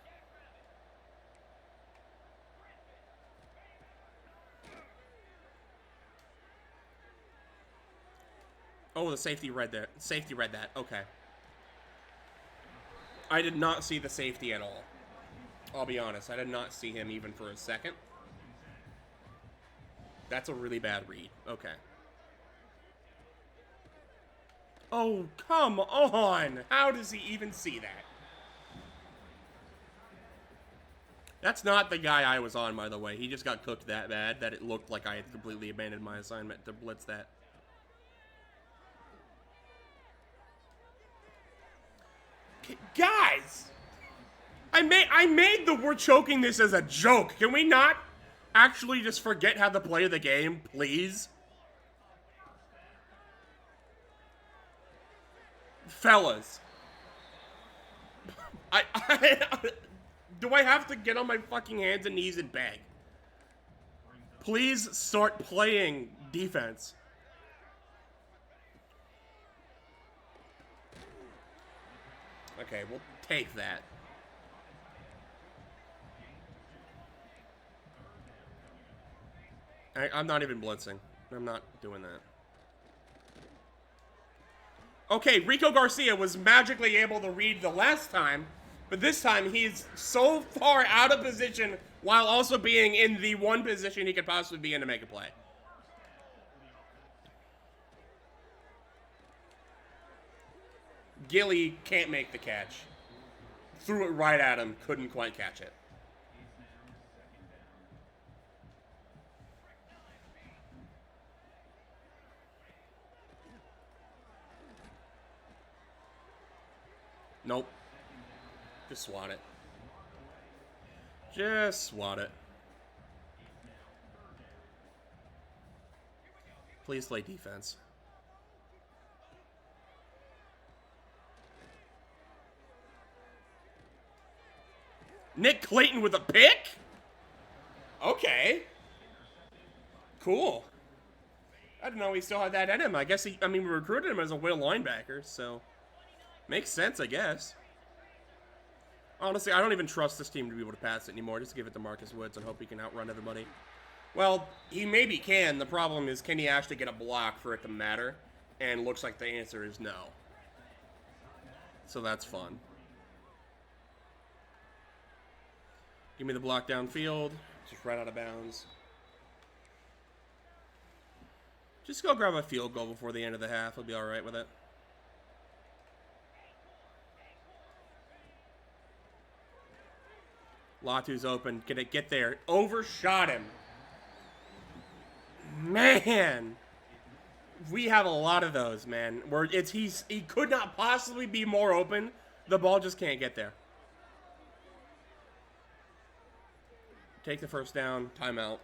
Oh, the safety read that. Safety read that. Okay. I did not see the safety at all. I'll be honest. I did not see him even for a second. That's a really bad read. Okay. Oh, come on! How does he even see that? That's not the guy I was on, by the way. He just got cooked that bad that it looked like I had completely abandoned my assignment to blitz that. Guys! I made the we're choking this as a joke. Can we not actually just forget how to play the game, please? Fellas. Do I have to get on my fucking hands and knees and beg? Please start playing defense. Okay, we'll take that. I'm not even blitzing. I'm not doing that. Okay, Rico Garcia was magically able to read the last time, but this time he's so far out of position while also being in the one position he could possibly be in to make a play. Gilly can't make the catch. Threw it right at him, couldn't quite catch it. Nope. Just swat it. Just swat it. Please play defense. Nick Clayton with a pick? Okay. Cool. I didn't know he still had that in him. I guess we recruited him as a will linebacker, so makes sense, I guess. Honestly, I don't even trust this team to be able to pass it anymore. Just give it to Marcus Woods and hope he can outrun everybody. Well, he maybe can. The problem is, can he actually get a block for it to matter? And looks like the answer is no. So that's fun. Give me the block downfield. Just right out of bounds. Just go grab a field goal before the end of the half. We'll be all right with it. Latu's open. Can it get there? Overshot him. Man. We have a lot of those, man. Where he could not possibly be more open. The ball just can't get there. Take the first down. Timeout.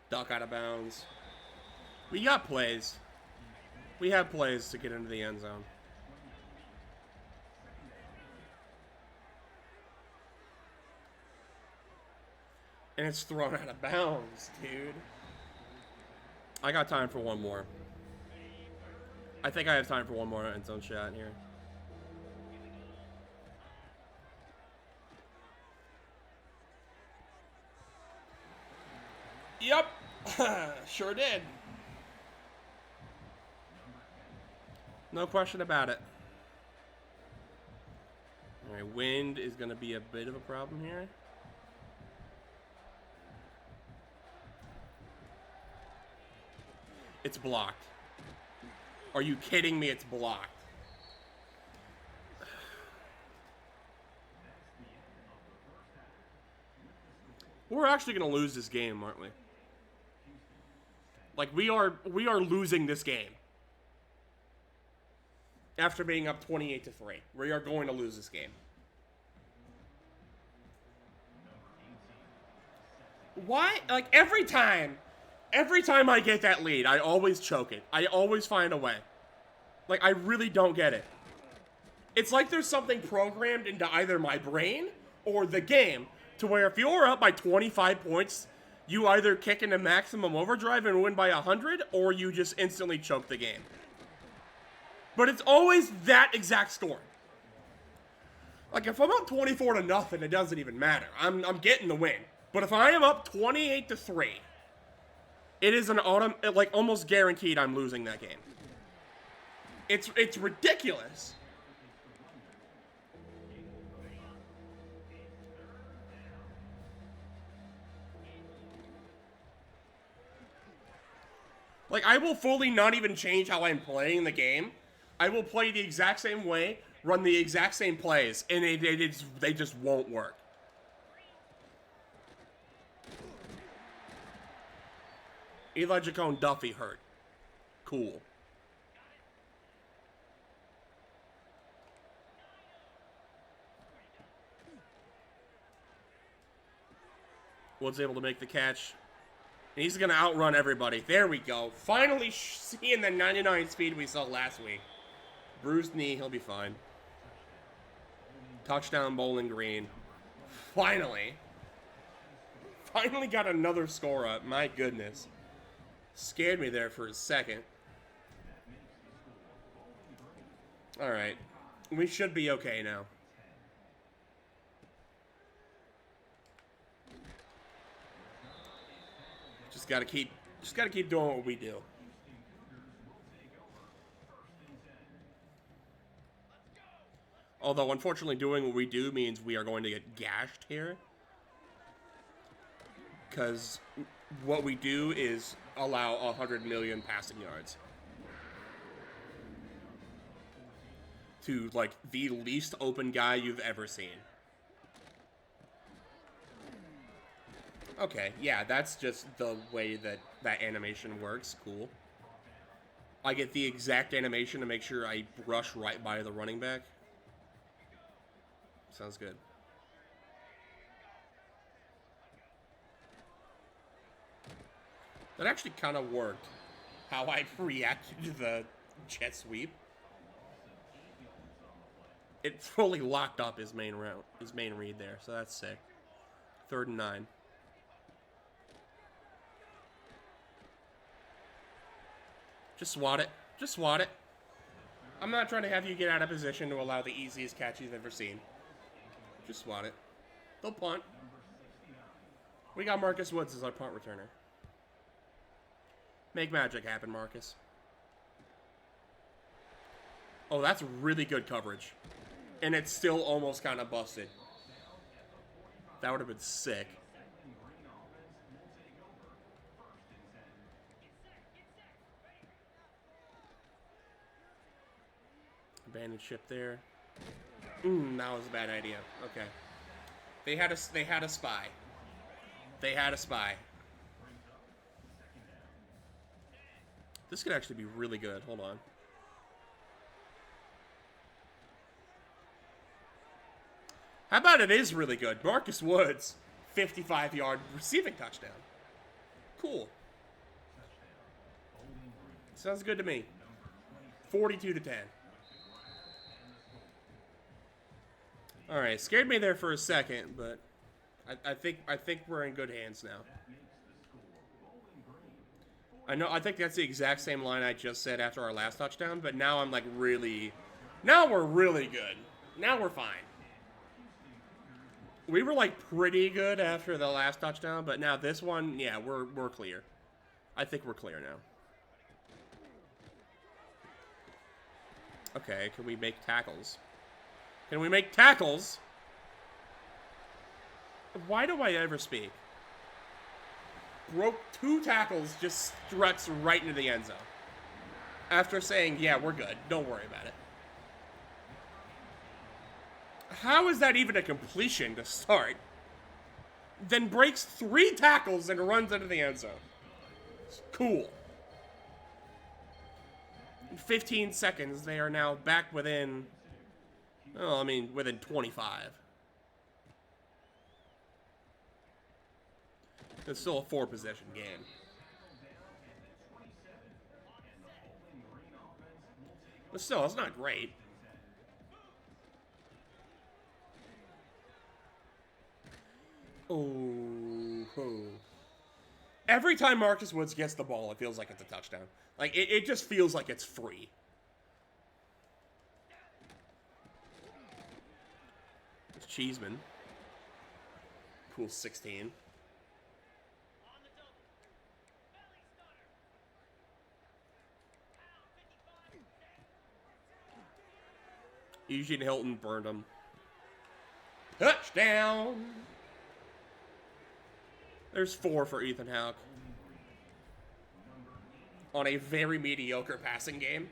Duck out of bounds. We got plays. We have plays to get into the end zone. And it's thrown out of bounds, dude. I got time for one more. I think I have time for one more end zone shot here. Yep. Sure did. No question about it. Alright, wind is going to be a bit of a problem here. It's blocked. Are you kidding me? It's blocked. We're actually going to lose this game, aren't we? Like, we are losing this game. After being up 28-3. We are going to lose this game. Why? Like, every time I get that lead, I always choke it. I always find a way. Like, I really don't get it. It's like there's something programmed into either my brain or the game to where if you're up by 25 points, you either kick into maximum overdrive and win by 100, or you just instantly choke the game. But it's always that exact score. Like, if I'm up 24-0, it doesn't even matter. I'm getting the win. But if I am up 28-3, it is almost guaranteed I'm losing that game. It's ridiculous. Like, I will fully not even change how I'm playing the game. I will play the exact same way, run the exact same plays, and they just won't work. Eli Jacone Duffy hurt. Cool. Woods able to make the catch. And he's going to outrun everybody. There we go. Finally seeing the 99 speed we saw last week. Bruised knee, he'll be fine. Touchdown, Bowling Green. Finally. Finally got another score up. My goodness. Scared me there for a second. Alright. We should be okay now. Just gotta keep doing what we do. Although, unfortunately, doing what we do means we are going to get gashed here. Because what we do is allow 100 million passing yards. To, like, the least open guy you've ever seen. Okay, yeah, that's just the way that animation works. Cool. I get the exact animation to make sure I rush right by the running back. Sounds good. That actually kind of worked. How I reacted to the jet sweep. It fully locked up his main route, his main read there, so that's sick. 3rd and 9. Just swat it. Just swat it. I'm not trying to have you get out of position to allow the easiest catch you've ever seen. Just swat it. They'll punt. We got Marcus Woods as our punt returner. Make magic happen, Marcus. Oh, that's really good coverage. And it's still almost kind of busted. That would have been sick. Abandoned ship there. That was a bad idea. Okay. They had a spy. They had a spy. This could actually be really good. Hold on. How about it is really good? Marcus Woods, 55-yard receiving touchdown. Cool. Sounds good to me. 42-10. All right, scared me there for a second, but I think we're in good hands now. I think that's the exact same line I just said after our last touchdown, but now I'm like really, now we're really good. Now we're fine. We were like pretty good after the last touchdown, but now this one, yeah, we're clear. I think we're clear now. Okay, can we make tackles? Can we make tackles? Why do I ever speak? Broke 2 tackles, just struts right into the end zone. After saying, yeah, we're good. Don't worry about it. How is that even a completion to start? Then breaks 3 tackles and runs into the end zone. It's cool. In 15 seconds, they are now back within... Oh, I mean, within 25. It's still a 4-possession game. But still, it's not great. Oh. Every time Marcus Woods gets the ball, it feels like it's a touchdown. Like, it just feels like it's free. It's Cheeseman. Cool 16. Eugene Hilton burned him. Touchdown! There's 4 for Ethan Houck. On a very mediocre passing game.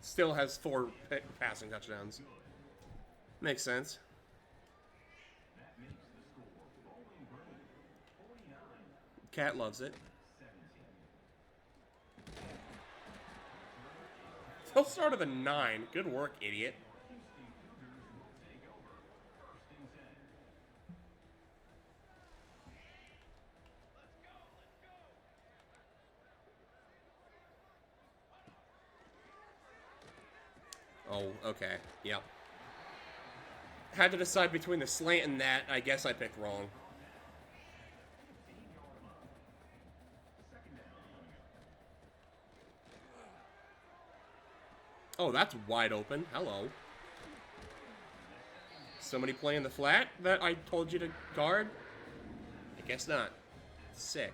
Still has 4 passing touchdowns. Makes sense. Cat loves it. He'll start at the 9. Good work, idiot. Oh, okay. Yep. Had to decide between the slant and that. I guess I picked wrong. Oh, that's wide open. Hello. Somebody playing the flat that I told you to guard? I guess not. Sick.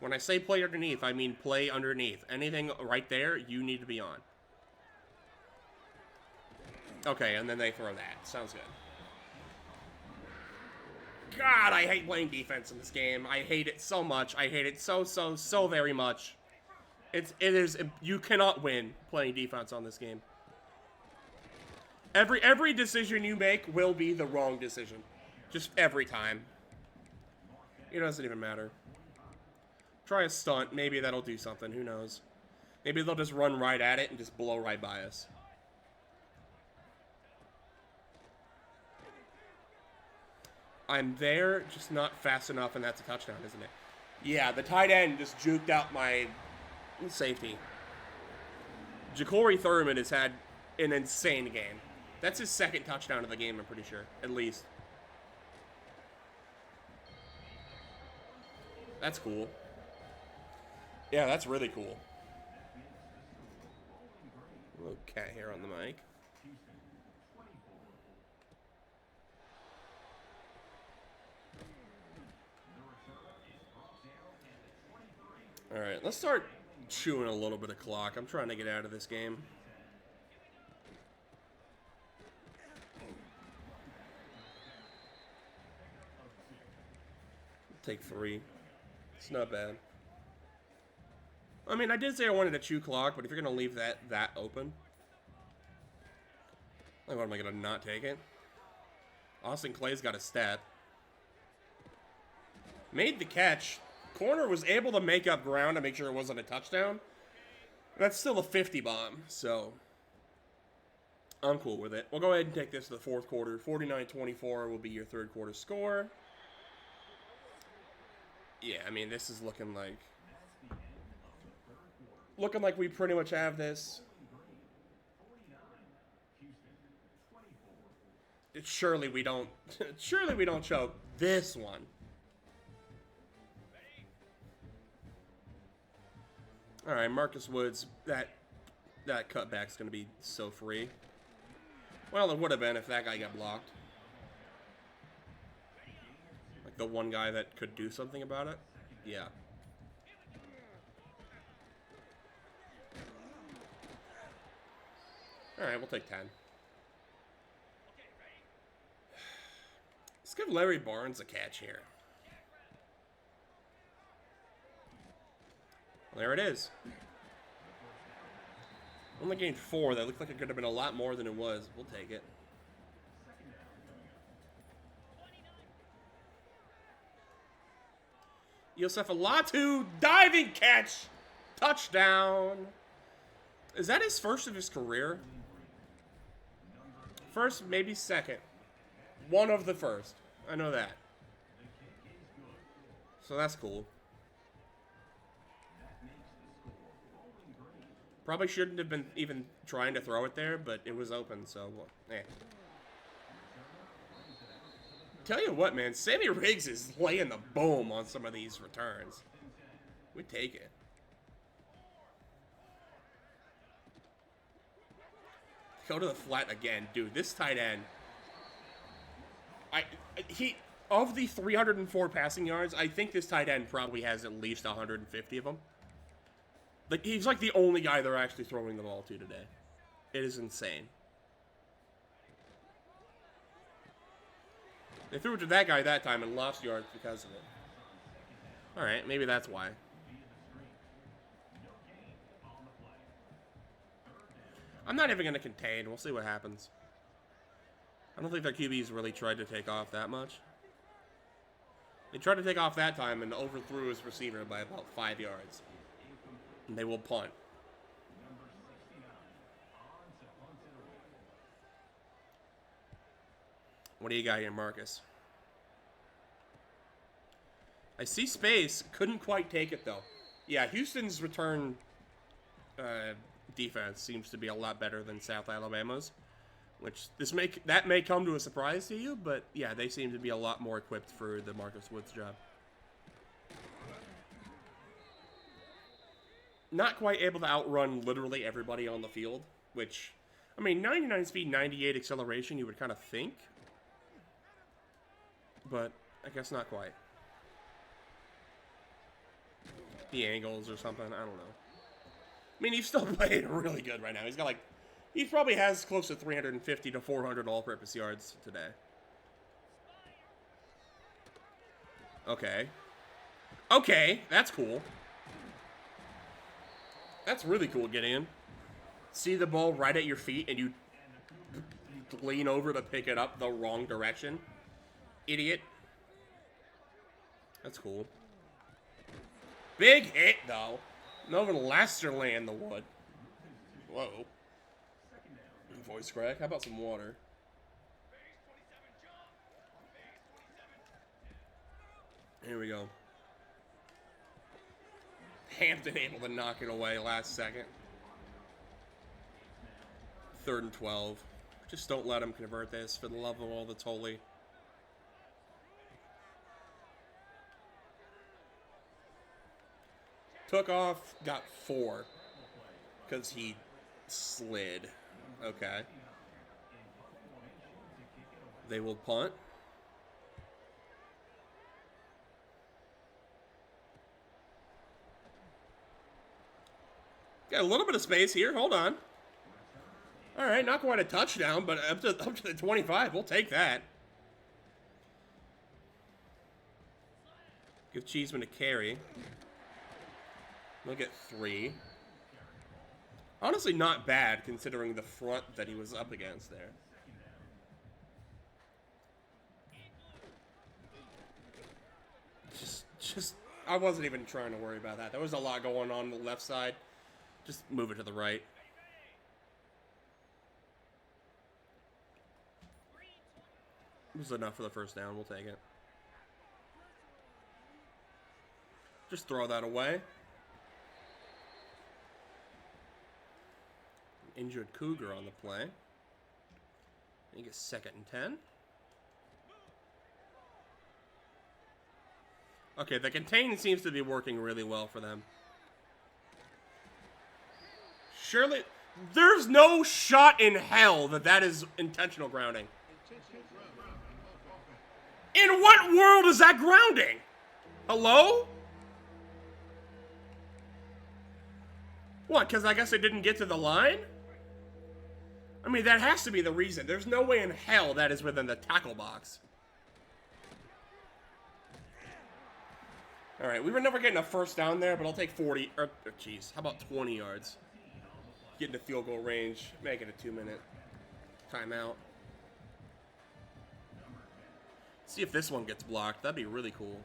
When I say play underneath, I mean play underneath. Anything right there, you need to be on. Okay, and then they throw that. Sounds good. God, I hate playing defense in this game. I hate it so much. I hate it so very much. It is, you cannot win playing defense on this game. Every decision you make will be the wrong decision. Just every time. It doesn't even matter. Try a stunt. Maybe that'll do something. Who knows? Maybe they'll just run right at it and just blow right by us. I'm there, just not fast enough, and that's a touchdown, isn't it? Yeah, the tight end just juked out my safety. Ja'Cory Thurman has had an insane game. That's his second touchdown of the game, I'm pretty sure. At least. That's cool. Yeah, that's really cool. A little cat hair on the mic. Alright, let's start chewing a little bit of clock. I'm trying to get out of this game. Take 3. It's not bad. I mean, I did say I wanted to chew clock, but if you're going to leave that open, like, what am I going to not take it? Austin Clay's got a step. Made the catch. Corner was able to make up ground to make sure it wasn't a touchdown. That's still a 50 bomb, so I'm cool with it. We'll go ahead and take this to the fourth quarter. 49-24 will be your third quarter score. Yeah, I mean, this is looking like we pretty much have this. Surely we don't choke this one. All right, Marcus Woods, that cutback's going to be so free. Well, it would have been if that guy got blocked. Like the one guy that could do something about it. Yeah. All right, we'll take 10. Let's give Larry Barnes a catch here. There it is. Only gained 4. That looked like it could have been a lot more than it was. We'll take it. Yosef Alatu, diving catch! Touchdown! Is that his first of his career? First, maybe second. One of the first. I know that. So that's cool. Probably shouldn't have been even trying to throw it there, but it was open, so, well, eh. Tell you what, man, Sammy Riggs is laying the boom on some of these returns. We take it. Go to the flat again. Dude, this tight end, of the 304 passing yards, I think this tight end probably has at least 150 of them. Like, he's like the only guy they're actually throwing the ball to today. It is insane. They threw it to that guy that time and lost yards because of it. Alright, maybe that's why. I'm not even going to contain. We'll see what happens. I don't think their QB's really tried to take off that much. They tried to take off that time and overthrew his receiver by about 5 yards. And they will punt. What do you got here, Marcus? I see space. Couldn't quite take it, though. Yeah, Houston's return defense seems to be a lot better than South Alabama's, which that may come to a surprise to you, but yeah, they seem to be a lot more equipped for the Marcus Woods job. Not quite able to outrun literally everybody on the field, which, I mean, 99 speed, 98 acceleration, you would kind of think, but I guess not quite. The angles or something, I don't know. I mean, he's still playing really good right now. He's got like, he probably has close to 350 to 400 all-purpose yards today. Okay. Okay, that's cool. That's really cool, Gideon. See the ball right at your feet and you lean over to pick it up the wrong direction. Idiot. That's cool. Big hit, though. Novin Lester land the wood. Whoa. Voice crack. How about some water? Here we go. Hampton able to knock it away last second. 3rd and 12. Just don't let him convert this for the love of all that's holy. Took off, got 4. Because he slid. Okay. They will punt. Got a little bit of space here. Hold on. All right, not quite a touchdown, but up to the 25. We'll take that. Give Cheeseman a carry. We'll get 3. Honestly, not bad considering the front that he was up against there. Just, I wasn't even trying to worry about that. There was a lot going on the left side. Just move it to the right. It was enough for the first down. We'll take it. Just throw that away. Injured Cougar on the play. He gets 2nd and 10. Okay, the contain seems to be working really well for them. Surely, there's no shot in hell that that is intentional grounding. In what world is that grounding? Hello? What, because I guess it didn't get to the line? I mean, that has to be the reason. There's no way in hell that is within the tackle box. All right, we were never getting a first down there, but I'll take 40, or, jeez, how about 20 yards? Get into field goal range, make it a 2-minute timeout. See if this one gets blocked. That'd be really cool.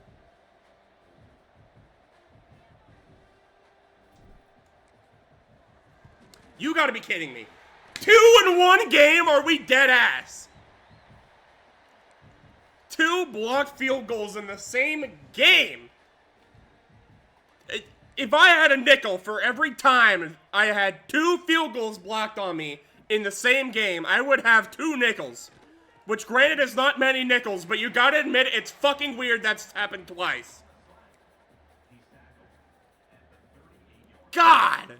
You gotta be kidding me. 2 in 1 game? Are we dead ass? 2 blocked field goals in the same game. If I had a nickel for every time I had 2 field goals blocked on me in the same game, I would have 2 nickels. Which, granted, is not many nickels, but you gotta admit it's fucking weird that's happened twice. God!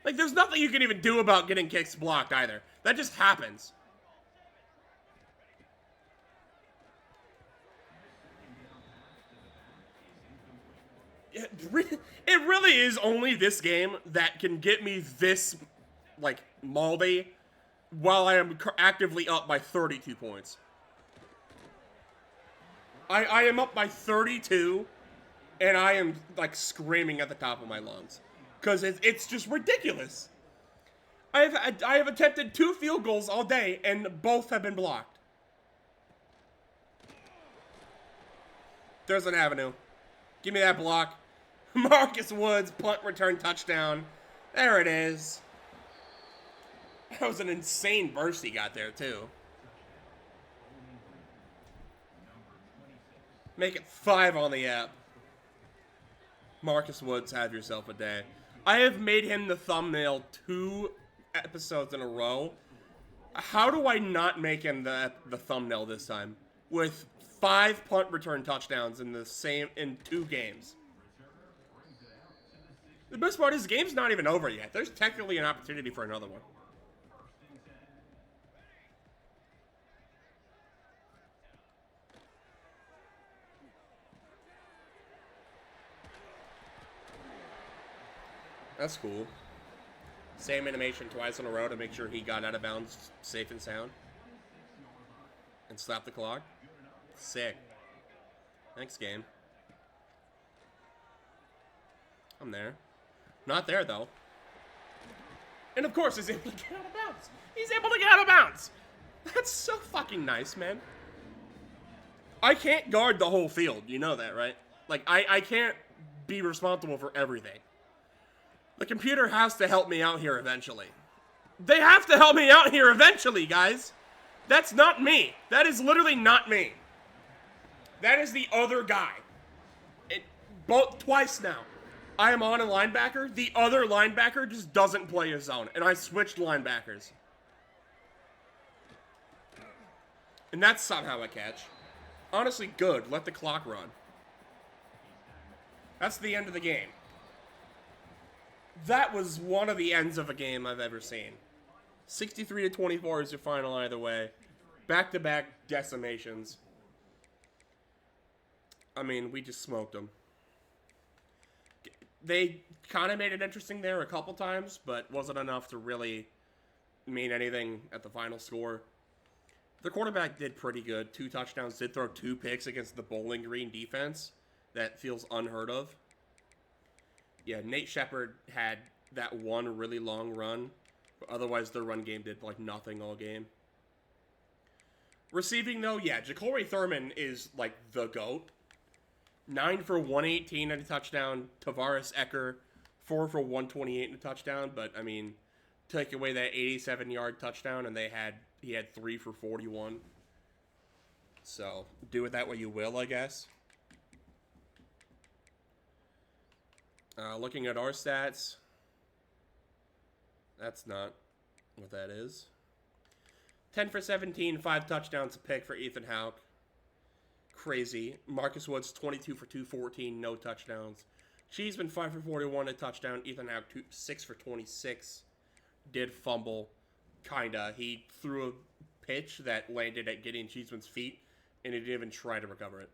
Like, there's nothing you can even do about getting kicks blocked either. That just happens. It really is only this game that can get me this, like, maldy while I am actively up by 32 points. I am up by 32, and I am, like, screaming at the top of my lungs. Because it's just ridiculous. I have attempted 2 field goals all day, and both have been blocked. There's an avenue. Give me that block. Marcus Woods, punt return touchdown. There it is. That was an insane burst he got there, too. Make it 5 on the app. Marcus Woods, have yourself a day. I have made him the thumbnail 2 episodes in a row. How do I not make him the thumbnail this time? With 5 punt return touchdowns in 2 games. The best part is the game's not even over yet. There's technically an opportunity for another one. That's cool. Same animation twice in a row to make sure he got out of bounds safe and sound. And slap the clock. Sick. Thanks, game. I'm there. Not there, though. And of course, he's able to get out of bounds. He's able to get out of bounds. That's so fucking nice, man. I can't guard the whole field. You know that, right? Like, I can't be responsible for everything. The computer has to help me out here eventually. They have to help me out here eventually, guys. That's not me. That is literally not me. That is the other guy. Twice now. I am on a linebacker. The other linebacker just doesn't play his zone. And I switched linebackers. And that's somehow a catch. Honestly, good. Let the clock run. That's the end of the game. That was one of the ends of a game I've ever seen. 63-24 is your final either way. Back-to-back decimations. I mean, we just smoked them. They kind of made it interesting there a couple times, but wasn't enough to really mean anything at the final score. The quarterback did pretty good. 2 touchdowns, did throw 2 picks against the Bowling Green defense. That feels unheard of. Yeah, Nate Shepard had that one really long run, but otherwise their run game did like nothing all game. Receiving though, yeah, Ja'Cory Thurman is like the GOAT. 9 for 118 and a touchdown. Tavares Ecker, 4 for 128 and a touchdown. But I mean, take away that 87-yard touchdown, and he had 3 for 41. So do it that way you will, I guess. Looking at our stats, that's not what that is. 10 for 17, 5 touchdowns, a pick for Ethan Houck. Crazy. Marcus Woods, 22 for 214, no touchdowns. Cheeseman, 5 for 41, a touchdown. Ethan Houck, 6 for 26. Did fumble, kinda. He threw a pitch that landed at Gideon Cheeseman's feet, and he didn't even try to recover it.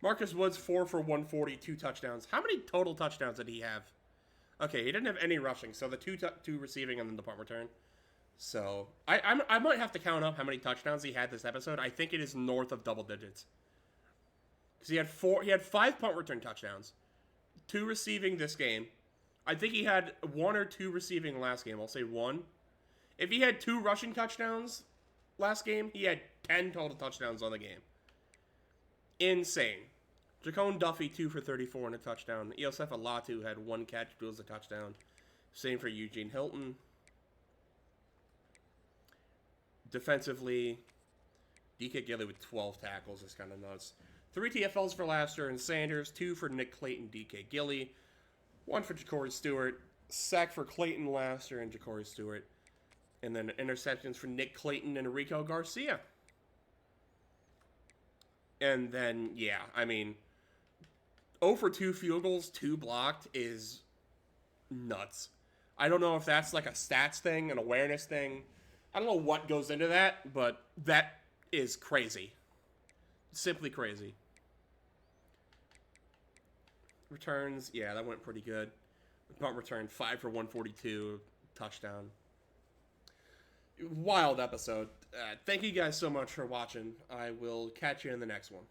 Marcus Woods, 4 for 140, 2 touchdowns. How many total touchdowns did he have? Okay, he didn't have any rushing, so the two receiving and then the punt return. So, I might have to count up how many touchdowns he had this episode. I think it is north of double digits. Because he had 5 punt return touchdowns. 2 receiving this game. I think he had 1 or 2 receiving last game. I'll say 1. If he had 2 rushing touchdowns last game, he had 10 total touchdowns on the game. Insane. Jacone Duffy, 2 for 34 and a touchdown. Iosef Alatu had 1 catch, but it was a touchdown. Same for Eugene Hilton. Defensively, DK Gilly with 12 tackles is kind of nuts. 3 TFLs for Laster and Sanders, 2 for Nick Clayton, DK Gilly, 1 for Ja'Cory Stewart, sack for Clayton, Laster, and Ja'Cory Stewart, and then interceptions for Nick Clayton and Rico Garcia. And then, yeah, I mean, 0 for 2 field goals, 2 blocked is nuts. I don't know if that's like a stats thing, an awareness thing. I don't know what goes into that, but that is crazy. Simply crazy. Returns, yeah, that went pretty good. Punt return, 5 for 142, touchdown. Wild episode. Thank you guys so much for watching. I will catch you in the next one.